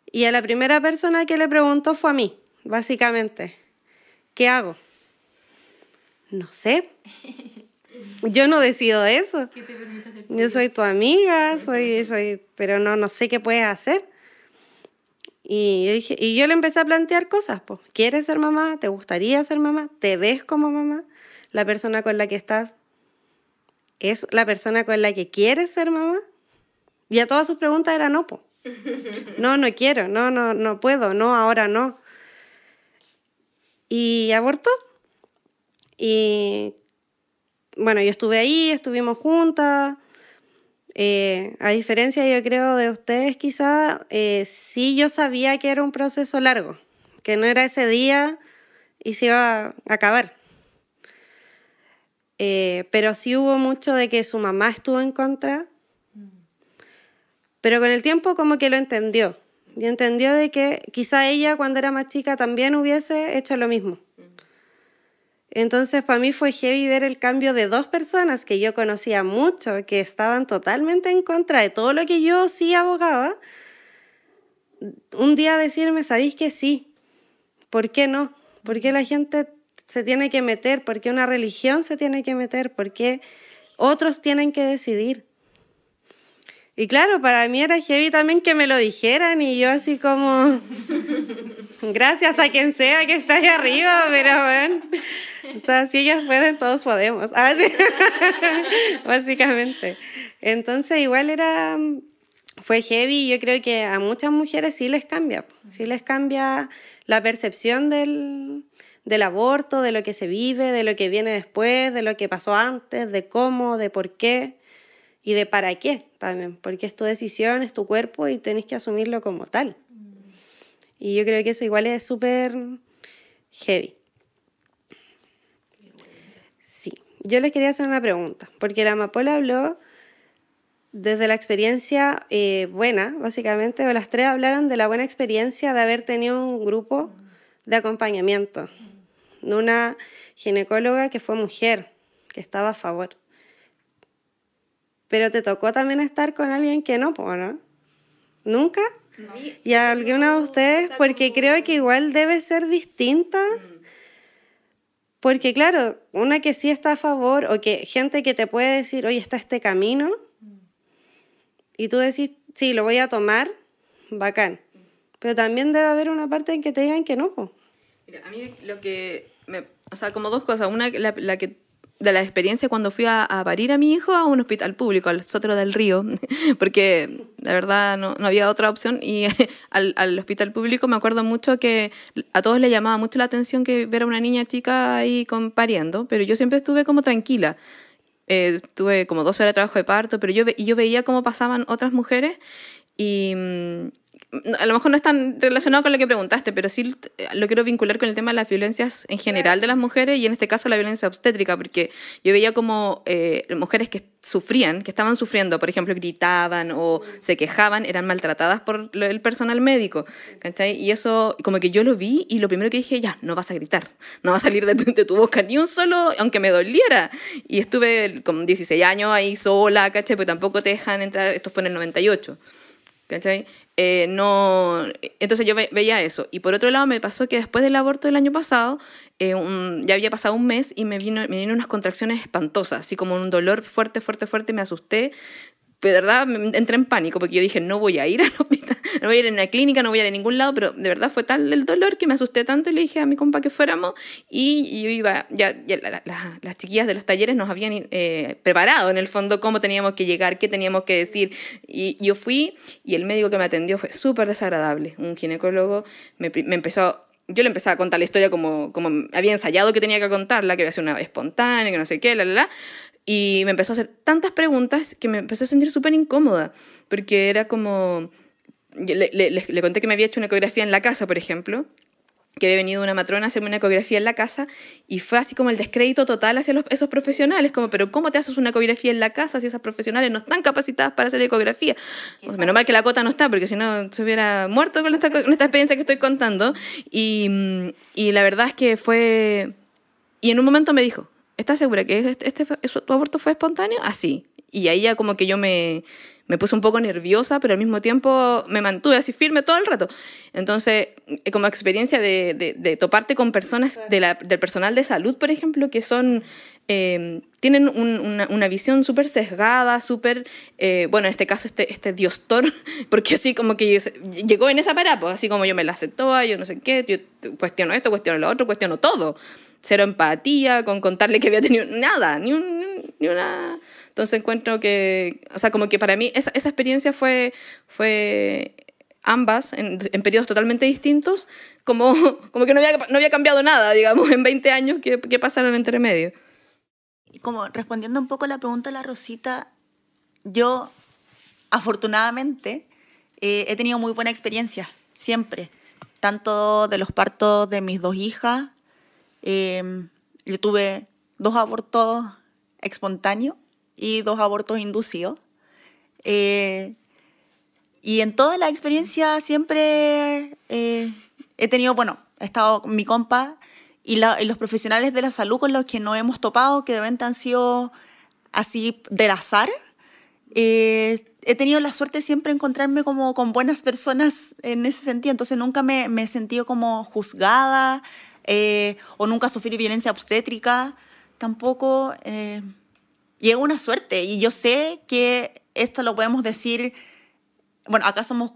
y a la primera persona que le preguntó fue a mí, básicamente. ¿Qué hago? No sé. Yo no decido eso. ¿Qué te permite hacer? Yo soy tu amiga, pero no sé qué puedes hacer. Y yo le empecé a plantear cosas, pues. ¿Quieres ser mamá? ¿Te gustaría ser mamá? ¿Te ves como mamá? ¿La persona con la que estás es la persona con la que quieres ser mamá? Y a todas sus preguntas era no, pues. No quiero, no puedo, no, ahora no. Y abortó. Y bueno, yo estuve ahí, estuvimos juntas. A diferencia, yo creo, de ustedes quizá, sí yo sabía que era un proceso largo, que no era ese día y se iba a acabar. Pero sí hubo mucho de que su mamá estuvo en contra, pero con el tiempo como que lo entendió. Y entendió de que quizá ella cuando era más chica también hubiese hecho lo mismo. Entonces, para mí fue heavy ver el cambio de dos personas que yo conocía mucho, que estaban totalmente en contra de todo lo que yo sí abogaba. Un día decirme, ¿sabéis que sí? ¿Por qué no? ¿Por qué la gente se tiene que meter? ¿Por qué una religión se tiene que meter? ¿Por qué otros tienen que decidir? Y claro, para mí era heavy también que me lo dijeran y yo así como... Gracias a quien sea que está ahí arriba, pero bueno... O sea, si ellas pueden, todos podemos. Así, básicamente. Entonces, igual fue heavy. Yo creo que a muchas mujeres sí les cambia. Sí les cambia la percepción del aborto, de lo que se vive, de lo que viene después, de lo que pasó antes, de cómo, de por qué y de para qué también. Porque es tu decisión, es tu cuerpo y tenés que asumirlo como tal. Y yo creo que eso igual es súper heavy. Sí, yo les quería hacer una pregunta, porque la Amapola habló desde la experiencia buena, básicamente, o las tres hablaron de la buena experiencia de haber tenido un grupo de acompañamiento, de una ginecóloga que fue mujer, que estaba a favor. Pero te tocó también estar con alguien que no, ¿no? ¿Nunca? No. ¿Y a alguna de ustedes? Porque creo que igual debe ser distinta. Porque claro, una que sí está a favor o que gente que te puede decir, oye, está este camino, y tú decís, sí, lo voy a tomar, bacán. Pero también debe haber una parte en que te digan que no. Mira, a mí lo que o sea, como dos cosas. Una, la que de la experiencia cuando fui a parir a mi hijo a un hospital público, al Sotero del Río, porque la verdad no había otra opción, y al hospital público me acuerdo mucho que a todos les llamaba mucho la atención que ver a una niña chica ahí pariendo, pero yo siempre estuve como tranquila. Tuve como 12 horas de trabajo de parto, pero yo veía cómo pasaban otras mujeres y a lo mejor no es tan relacionado con lo que preguntaste, pero sí lo quiero vincular con el tema de las violencias en general de las mujeres y en este caso la violencia obstétrica, porque yo veía como mujeres que sufrían, que estaban sufriendo, por ejemplo, gritaban o se quejaban, eran maltratadas por el personal médico, ¿cachai? Y eso como que yo lo vi y lo primero que dije, ya, no vas a gritar, no va a salir de tu boca ni un solo, aunque me doliera. Y estuve con 16 años ahí sola, ¿cachai? Pero tampoco te dejan entrar, esto fue en el 98. ¿Cachai? Entonces yo veía eso. Y por otro lado me pasó que después del aborto del año pasado, ya había pasado un mes y me vino unas contracciones espantosas, así como un dolor fuerte, me asusté. De verdad me entré en pánico porque yo dije, no voy a ir al hospital, no voy a ir a una clínica, no voy a ir a ningún lado, pero de verdad fue tal el dolor que me asusté tanto y le dije a mi compa que fuéramos y yo iba, las chiquillas de los talleres nos habían preparado en el fondo cómo teníamos que llegar, qué teníamos que decir, y yo fui y el médico que me atendió fue súper desagradable, un ginecólogo, yo le empecé a contar la historia como había ensayado que tenía que contarla, que había sido una espontánea, que no sé qué, y me empezó a hacer tantas preguntas que me empecé a sentir súper incómoda, porque era como... Le conté que me había hecho una ecografía en la casa, por ejemplo, que había venido una matrona a hacerme una ecografía en la casa, y fue así como el descrédito total hacia esos profesionales, como, pero ¿cómo te haces una ecografía en la casa si esas profesionales no están capacitadas para hacer ecografía? Pues menos mal que la Cota no está, porque si no se hubiera muerto con esta experiencia que estoy contando. Y la verdad es que fue... Y en un momento me dijo, ¿estás segura que tu aborto fue espontáneo? Así. Y ahí ya como que yo me puse un poco nerviosa, pero al mismo tiempo me mantuve así firme todo el rato. Entonces, como experiencia de toparte con personas del personal de salud, por ejemplo, que tienen una visión súper sesgada, súper, bueno, en este caso este diostor, porque así como que llegó en esa parada, pues, así como yo me la sé toda, yo no sé qué, yo cuestiono esto, cuestiono lo otro, cuestiono todo. Cero empatía, con contarle que había tenido nada, ni una... Entonces encuentro que, o sea, como que para mí esa experiencia fue ambas, en periodos totalmente distintos, como que no había cambiado nada, digamos, en 20 años que pasaron entre medio. Y como respondiendo un poco a la pregunta de la Rosita, yo, afortunadamente, he tenido muy buena experiencia, siempre, tanto de los partos de mis 2 hijas. Yo tuve 2 abortos espontáneos y 2 abortos inducidos. Y en toda la experiencia siempre he tenido, bueno, he estado con mi compa y los profesionales de la salud con los que nos hemos topado, que de repente han sido así del azar. He tenido la suerte siempre de encontrarme como con buenas personas en ese sentido, entonces nunca me he sentido como juzgada, o nunca sufrí violencia obstétrica, tampoco. Y es una suerte. Y yo sé que esto lo podemos decir, bueno, acá somos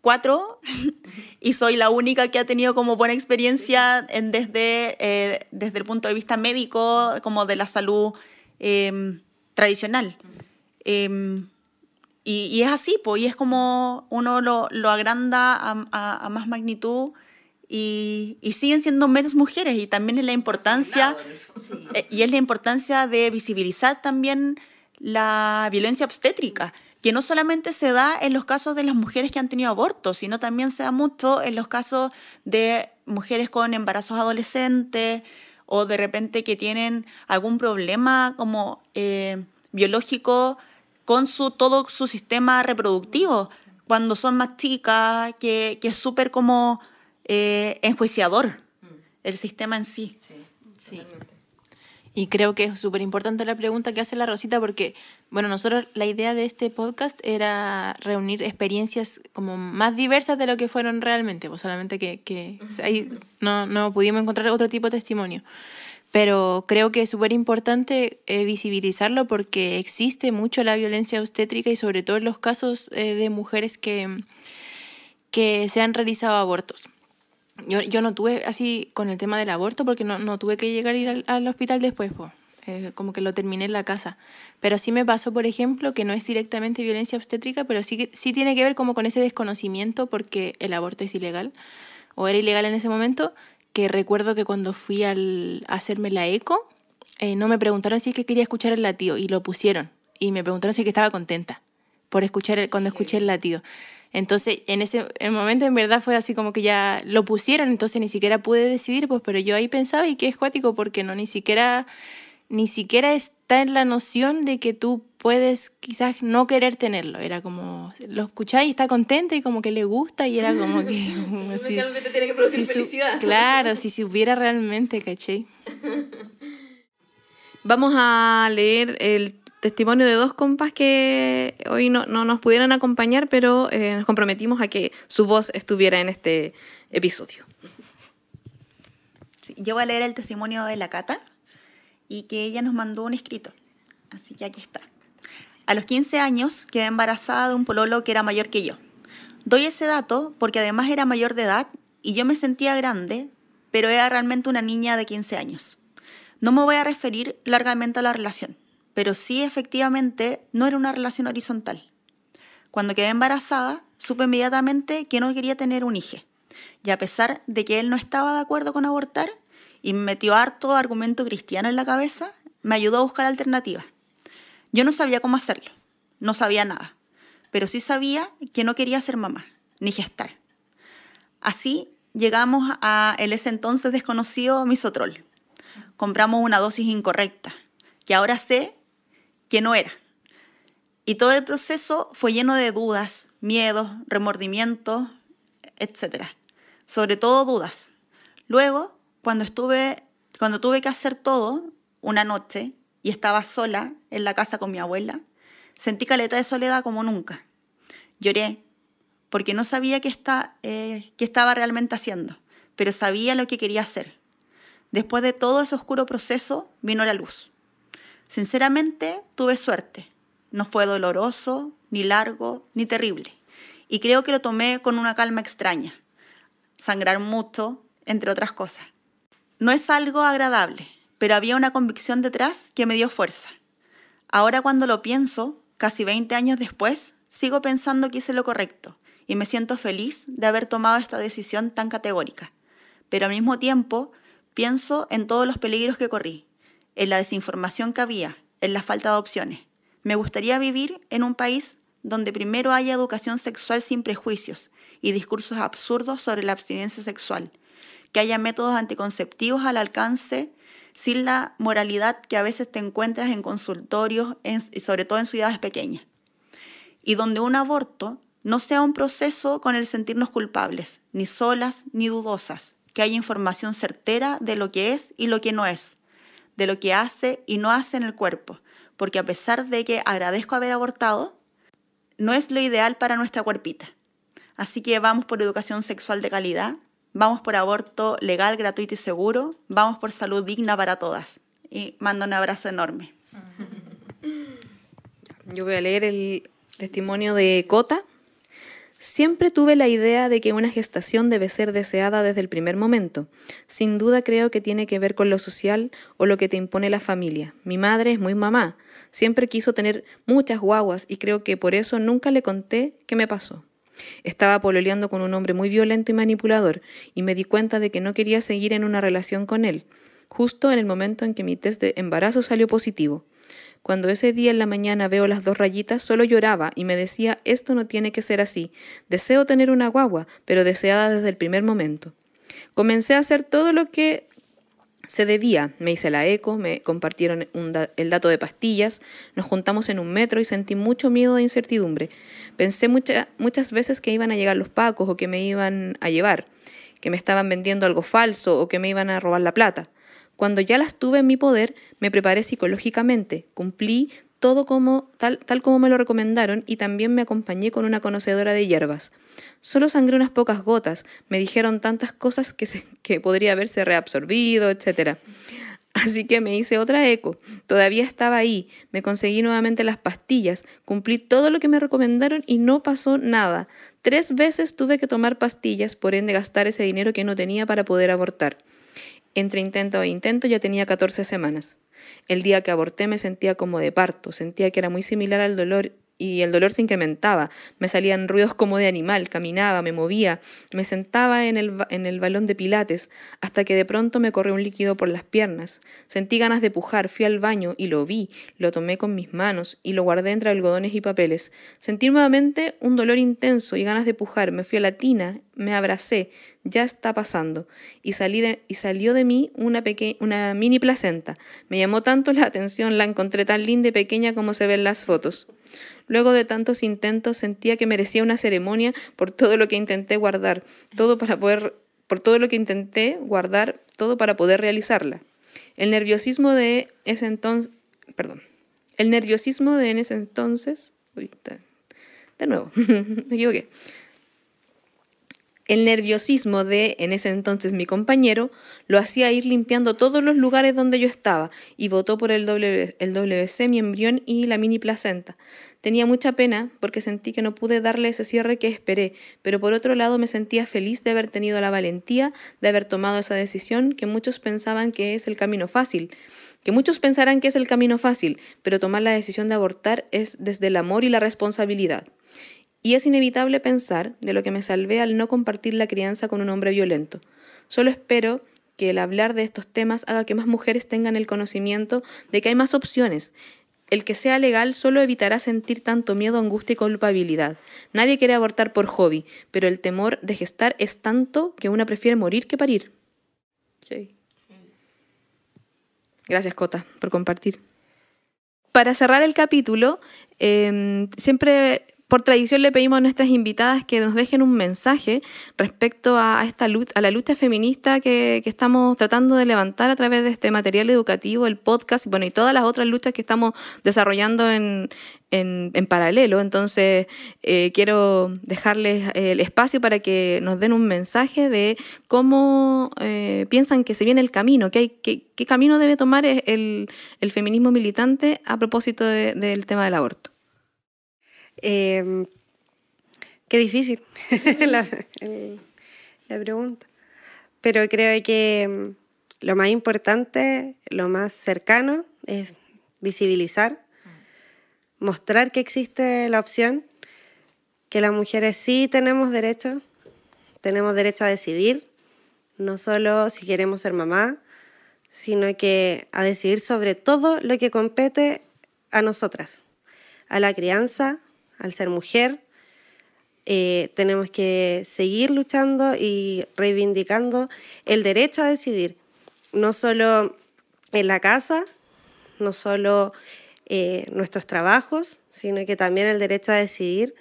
4 y soy la única que ha tenido como buena experiencia desde el punto de vista médico, como de la salud tradicional. Y es así, pues, y es como uno lo agranda a más magnitud. Y siguen siendo menos mujeres, y también es la importancia de visibilizar también la violencia obstétrica, que no solamente se da en los casos de las mujeres que han tenido abortos, sino también se da mucho en los casos de mujeres con embarazos adolescentes o de repente que tienen algún problema como biológico con todo su sistema reproductivo, cuando son más chicas, que es súper como... enjuiciador el sistema en sí. Sí. Y creo que es súper importante la pregunta que hace la Rosita, porque, bueno, nosotros la idea de este podcast era reunir experiencias como más diversas de lo que fueron realmente, pues solamente que ahí no pudimos encontrar otro tipo de testimonio. Pero creo que es súper importante visibilizarlo, porque existe mucho la violencia obstétrica y sobre todo en los casos de mujeres que se han realizado abortos. Yo no tuve así con el tema del aborto porque no tuve que llegar a ir al hospital después, po. Como que lo terminé en la casa. Pero sí me pasó, por ejemplo, que no es directamente violencia obstétrica, pero sí tiene que ver como con ese desconocimiento porque el aborto es ilegal, o era ilegal en ese momento, que recuerdo que cuando fui a hacerme la eco, no me preguntaron si es que quería escuchar el latido, y lo pusieron. Y me preguntaron si es que estaba contenta por escuchar cuando escuché el latido. Entonces, en ese momento en verdad fue así como que ya lo pusieron, entonces ni siquiera pude decidir, pues, pero yo ahí pensaba, y que es cuático porque ni siquiera está en la noción de que tú puedes quizás no querer tenerlo. Era como, lo escucháis y está contenta y como que le gusta, y era como que... No es algo que te tiene que producir felicidad. Claro, si hubiera realmente, ¿cachai? Vamos a leer el testimonio de 2 compas que hoy no nos pudieron acompañar, pero nos comprometimos a que su voz estuviera en este episodio. Sí, yo voy a leer el testimonio de la Cata y que ella nos mandó un escrito. Así que aquí está. A los 15 años quedé embarazada de un pololo que era mayor que yo. Doy ese dato porque además era mayor de edad y yo me sentía grande, pero era realmente una niña de 15 años. No me voy a referir largamente a la relación, pero sí efectivamente no era una relación horizontal. Cuando quedé embarazada, supe inmediatamente que no quería tener un hijo. Y a pesar de que él no estaba de acuerdo con abortar y me metió harto argumento cristiano en la cabeza, me ayudó a buscar alternativas. Yo no sabía cómo hacerlo, no sabía nada, pero sí sabía que no quería ser mamá, ni gestar. Así llegamos a ese entonces desconocido misotrol. Compramos una dosis incorrecta, que ahora sé que no era. Y todo el proceso fue lleno de dudas, miedos, remordimientos, etc. Sobre todo dudas. Luego, cuando tuve que hacer todo una noche y estaba sola en la casa con mi abuela, sentí caleta de soledad como nunca. Lloré porque no sabía qué estaba realmente haciendo, pero sabía lo que quería hacer. Después de todo ese oscuro proceso vino la luz. Sinceramente, tuve suerte. No fue doloroso, ni largo, ni terrible. Y creo que lo tomé con una calma extraña. Sangrar mucho, entre otras cosas. No es algo agradable, pero había una convicción detrás que me dio fuerza. Ahora cuando lo pienso, casi 20 años después, sigo pensando que hice lo correcto y me siento feliz de haber tomado esta decisión tan categórica. Pero al mismo tiempo, pienso en todos los peligros que corrí, en la desinformación que había, en la falta de opciones. Me gustaría vivir en un país donde primero haya educación sexual sin prejuicios y discursos absurdos sobre la abstinencia sexual, que haya métodos anticonceptivos al alcance sin la moralidad que a veces te encuentras en consultorios y sobre todo en ciudades pequeñas. Y donde un aborto no sea un proceso con el sentirnos culpables, ni solas ni dudosas, que haya información certera de lo que es y lo que no es, de lo que hace y no hace en el cuerpo, porque a pesar de que agradezco haber abortado, no es lo ideal para nuestra cuerpita. Así que vamos por educación sexual de calidad, vamos por aborto legal, gratuito y seguro, vamos por salud digna para todas. Y mando un abrazo enorme. Yo voy a leer el testimonio de Cota. Siempre tuve la idea de que una gestación debe ser deseada desde el primer momento. Sin duda creo que tiene que ver con lo social o lo que te impone la familia. Mi madre es muy mamá. Siempre quiso tener muchas guaguas y creo que por eso nunca le conté qué me pasó. Estaba pololeando con un hombre muy violento y manipulador y me di cuenta de que no quería seguir en una relación con él, justo en el momento en que mi test de embarazo salió positivo. Cuando ese día en la mañana veo las 2 rayitas, solo lloraba y me decía, esto no tiene que ser así. Deseo tener una guagua, pero deseada desde el primer momento. Comencé a hacer todo lo que se debía. Me hice la eco, me compartieron el dato de pastillas, nos juntamos en un metro y sentí mucho miedo e incertidumbre. Pensé muchas veces que iban a llegar los pacos o que me iban a llevar, que me estaban vendiendo algo falso o que me iban a robar la plata. Cuando ya las tuve en mi poder, me preparé psicológicamente, cumplí todo tal como me lo recomendaron y también me acompañé con una conocedora de hierbas. Solo sangré unas pocas gotas, me dijeron tantas cosas que podría haberse reabsorbido, etc. Así que me hice otra eco. Todavía estaba ahí. Me conseguí nuevamente las pastillas. Cumplí todo lo que me recomendaron y no pasó nada. 3 veces tuve que tomar pastillas, por ende gastar ese dinero que no tenía para poder abortar. Entre intento e intento ya tenía 14 semanas. El día que aborté me sentía como de parto. Sentía que era muy similar al dolor y el dolor se incrementaba. Me salían ruidos como de animal, caminaba, me movía, me sentaba en el balón de pilates, hasta que de pronto me corrió un líquido por las piernas. Sentí ganas de pujar, fui al baño y lo vi, lo tomé con mis manos y lo guardé entre algodones y papeles. Sentí nuevamente un dolor intenso y ganas de pujar, me fui a la tina, me abracé, ya está pasando, y salió de mí una mini placenta. Me llamó tanto la atención, la encontré tan linda y pequeña como se ve en las fotos. Luego de tantos intentos sentía que merecía una ceremonia por todo lo que intenté guardar, todo para poder realizarla. El nerviosismo de en ese entonces, me equivoqué. El nerviosismo de, en ese entonces, mi compañero, lo hacía ir limpiando todos los lugares donde yo estaba y votó por el WC, mi embrión y la mini placenta. Tenía mucha pena porque sentí que no pude darle ese cierre que esperé, pero por otro lado me sentía feliz de haber tenido la valentía de haber tomado esa decisión que muchos pensarán que es el camino fácil, pero tomar la decisión de abortar es desde el amor y la responsabilidad. Y es inevitable pensar de lo que me salvé al no compartir la crianza con un hombre violento. Solo espero que el hablar de estos temas haga que más mujeres tengan el conocimiento de que hay más opciones. El que sea legal solo evitará sentir tanto miedo, angustia y culpabilidad. Nadie quiere abortar por hobby, pero el temor de gestar es tanto que una prefiere morir que parir. Sí. Gracias, Cota, por compartir. Para cerrar el capítulo, siempre por tradición le pedimos a nuestras invitadas que nos dejen un mensaje respecto a la lucha feminista que estamos tratando de levantar a través de este material educativo, el podcast, y todas las otras luchas que estamos desarrollando en paralelo. Entonces, quiero dejarles el espacio para que nos den un mensaje de cómo piensan que se viene el camino, qué camino debe tomar el feminismo militante a propósito del tema del aborto. Qué difícil la pregunta, pero creo que lo más importante, lo más cercano es visibilizar, mostrar que existe la opción, que las mujeres sí tenemos derecho a decidir, no solo si queremos ser mamá, sino que a decidir sobre todo lo que compete a nosotras, a la crianza, al ser mujer. Tenemos que seguir luchando y reivindicando el derecho a decidir, no solo en la casa, no solo nuestros trabajos, sino que también el derecho a decidir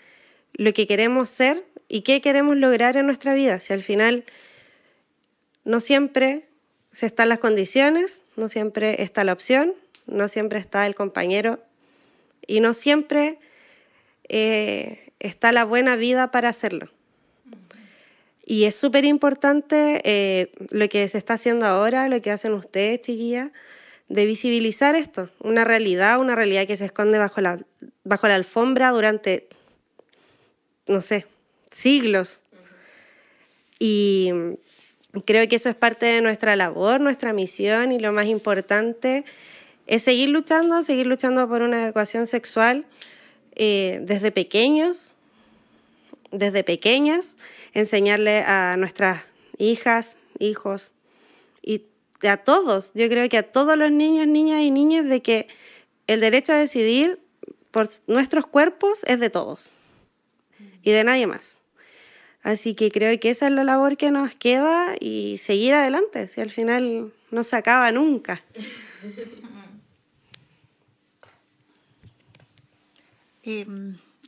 lo que queremos ser y qué queremos lograr en nuestra vida. Si al final no siempre se están las condiciones, no siempre está la opción, no siempre está el compañero y no siempre está la buena vida para hacerlo. Y es súper importante lo que se está haciendo ahora, lo que hacen ustedes, chiquillas, de visibilizar esto, una realidad que se esconde bajo la alfombra durante, no sé, siglos. Y creo que eso es parte de nuestra labor, nuestra misión, y lo más importante es seguir luchando por una educación sexual desde pequeñas, enseñarle a nuestras hijas, hijos y a todos, yo creo que a todos los niños, niñas y niñas, de que el derecho a decidir por nuestros cuerpos es de todos y de nadie más. Así que creo que esa es la labor que nos queda y seguir adelante, si al final no se acaba nunca.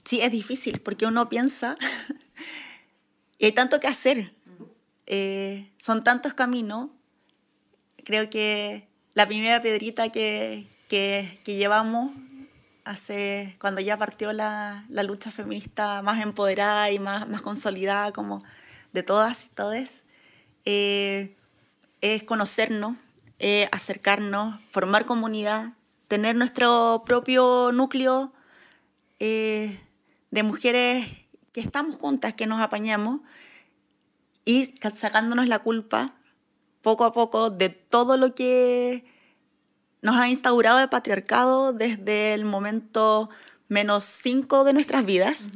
Sí, es difícil porque uno piensa y hay tanto que hacer. Son tantos caminos. Creo que la primera piedrita que llevamos cuando ya partió la lucha feminista más empoderada y más consolidada como de todas y todes, es conocernos, acercarnos, formar comunidad, tener nuestro propio núcleo de mujeres que estamos juntas, que nos apañamos y sacándonos la culpa poco a poco de todo lo que nos ha instaurado el patriarcado desde el momento -5 de nuestras vidas.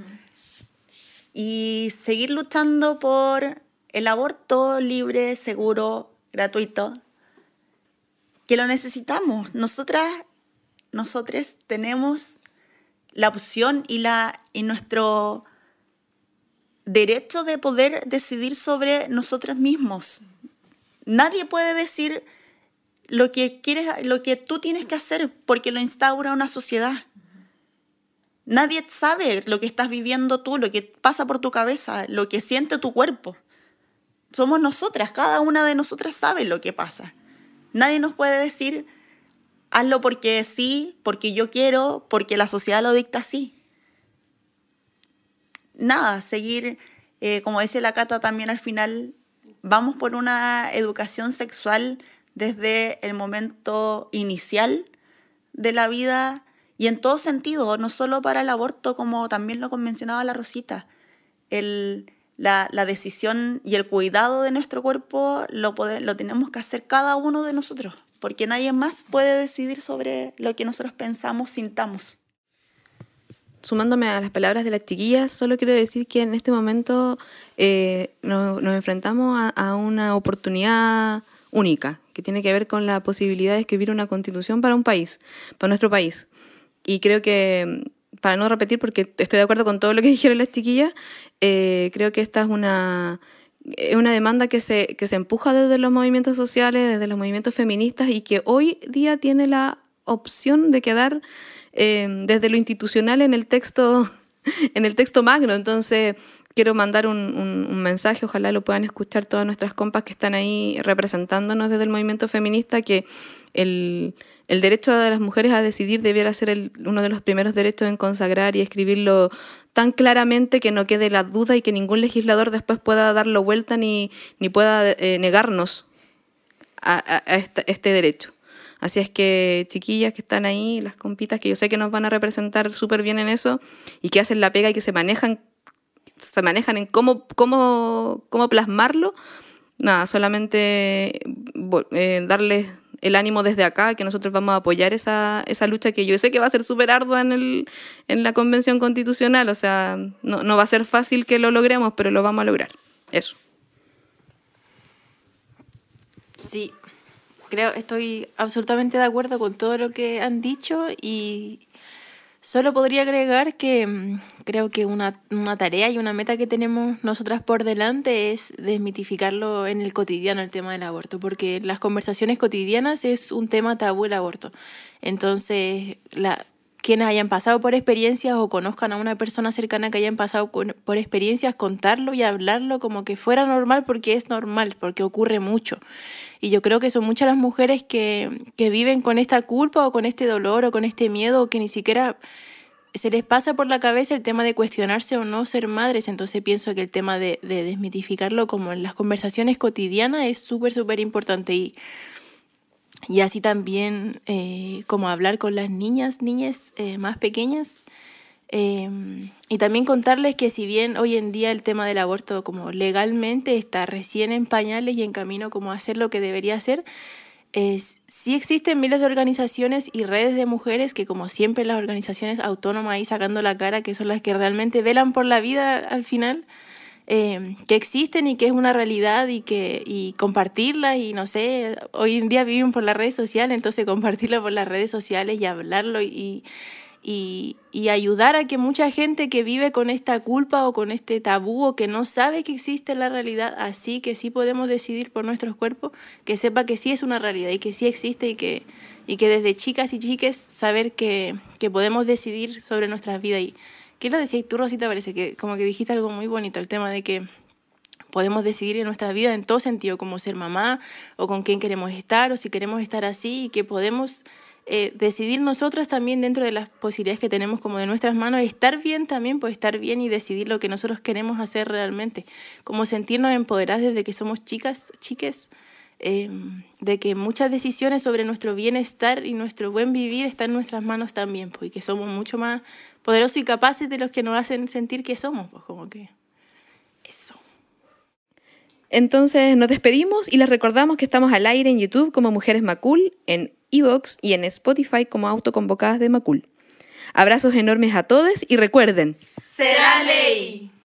Y seguir luchando por el aborto libre, seguro, gratuito, que lo necesitamos. Nosotros tenemos la opción y nuestro derecho de poder decidir sobre nosotros mismos. Nadie puede decir lo que tú tienes que hacer porque lo instaura una sociedad. Nadie sabe lo que estás viviendo tú, lo que pasa por tu cabeza, lo que siente tu cuerpo. Somos nosotras, cada una de nosotras sabe lo que pasa. Nadie nos puede decir, hazlo porque sí, porque yo quiero, porque la sociedad lo dicta así. Nada, seguir, como dice la Cata también al final, vamos por una educación sexual desde el momento inicial de la vida y en todo sentido, no solo para el aborto, como también lo mencionaba la Rosita. La decisión y el cuidado de nuestro cuerpo lo tenemos que hacer cada uno de nosotros, porque nadie más puede decidir sobre lo que nosotros pensamos, sintamos. Sumándome a las palabras de las chiquillas, solo quiero decir que en este momento nos enfrentamos a una oportunidad única, que tiene que ver con la posibilidad de escribir una constitución para un país, para nuestro país. Y creo que, para no repetir, porque estoy de acuerdo con todo lo que dijeron las chiquillas, creo que esta es una demanda que se empuja desde los movimientos sociales, desde los movimientos feministas, y que hoy día tiene la opción de quedar desde lo institucional en el texto magno. Entonces quiero mandar un mensaje, ojalá lo puedan escuchar todas nuestras compas que están ahí representándonos desde el movimiento feminista, que el derecho de las mujeres a decidir debiera ser uno de los primeros derechos en consagrar y escribirlo tan claramente que no quede la duda y que ningún legislador después pueda darlo vuelta ni pueda negarnos a este derecho. Así es que, chiquillas que están ahí, las compitas que yo sé que nos van a representar súper bien en eso y que hacen la pega y que se manejan en cómo plasmarlo, nada, solamente darles el ánimo desde acá, que nosotros vamos a apoyar esa lucha que yo sé que va a ser súper ardua en la Convención Constitucional. O sea, no va a ser fácil que lo logremos, pero lo vamos a lograr. Eso. Sí, estoy absolutamente de acuerdo con todo lo que han dicho y solo podría agregar que creo que una tarea y una meta que tenemos nosotras por delante es desmitificarlo en el cotidiano, el tema del aborto, porque en las conversaciones cotidianas es un tema tabú el aborto. Entonces, quienes hayan pasado por experiencias o conozcan a una persona cercana que hayan pasado por experiencias, contarlo y hablarlo como que fuera normal, porque es normal, porque ocurre mucho. Y yo creo que son muchas las mujeres que viven con esta culpa o con este dolor o con este miedo, o que ni siquiera se les pasa por la cabeza el tema de cuestionarse o no ser madres. Entonces pienso que el tema de desmitificarlo como en las conversaciones cotidianas es súper, súper importante. Y así también como hablar con las niñas más pequeñas. Y también contarles que si bien hoy en día el tema del aborto como legalmente está recién en pañales y en camino como a hacer lo que debería hacer, sí existen miles de organizaciones y redes de mujeres que, como siempre, las organizaciones autónomas ahí sacando la cara, que son las que realmente velan por la vida al final, que existen y que es una realidad y compartirla. Y no sé, hoy en día viven por las redes sociales, entonces compartirlo por las redes sociales y hablarlo y ayudar a que mucha gente que vive con esta culpa o con este tabú o que no sabe que existe la realidad, así que sí podemos decidir por nuestros cuerpos, que sepa que sí es una realidad y que sí existe y que desde chicas y chiques saber que podemos decidir sobre nuestras vidas. ¿Y qué lo decías tú, Rosita? Parece que como que dijiste algo muy bonito, el tema de que podemos decidir en nuestra vida en todo sentido, como ser mamá o con quién queremos estar o si queremos estar así, y que podemos decidir nosotras también dentro de las posibilidades que tenemos como de nuestras manos, estar bien también, pues estar bien y decidir lo que nosotros queremos hacer realmente, como sentirnos empoderadas desde que somos chiques, de que muchas decisiones sobre nuestro bienestar y nuestro buen vivir están en nuestras manos también, pues, y que somos mucho más poderosos y capaces de los que nos hacen sentir que somos, pues como que eso. Entonces nos despedimos y les recordamos que estamos al aire en YouTube como Mujeres Macul, en iVoox y en Spotify como Autoconvocadas de Macul. Abrazos enormes a todos y recuerden, ¡será ley!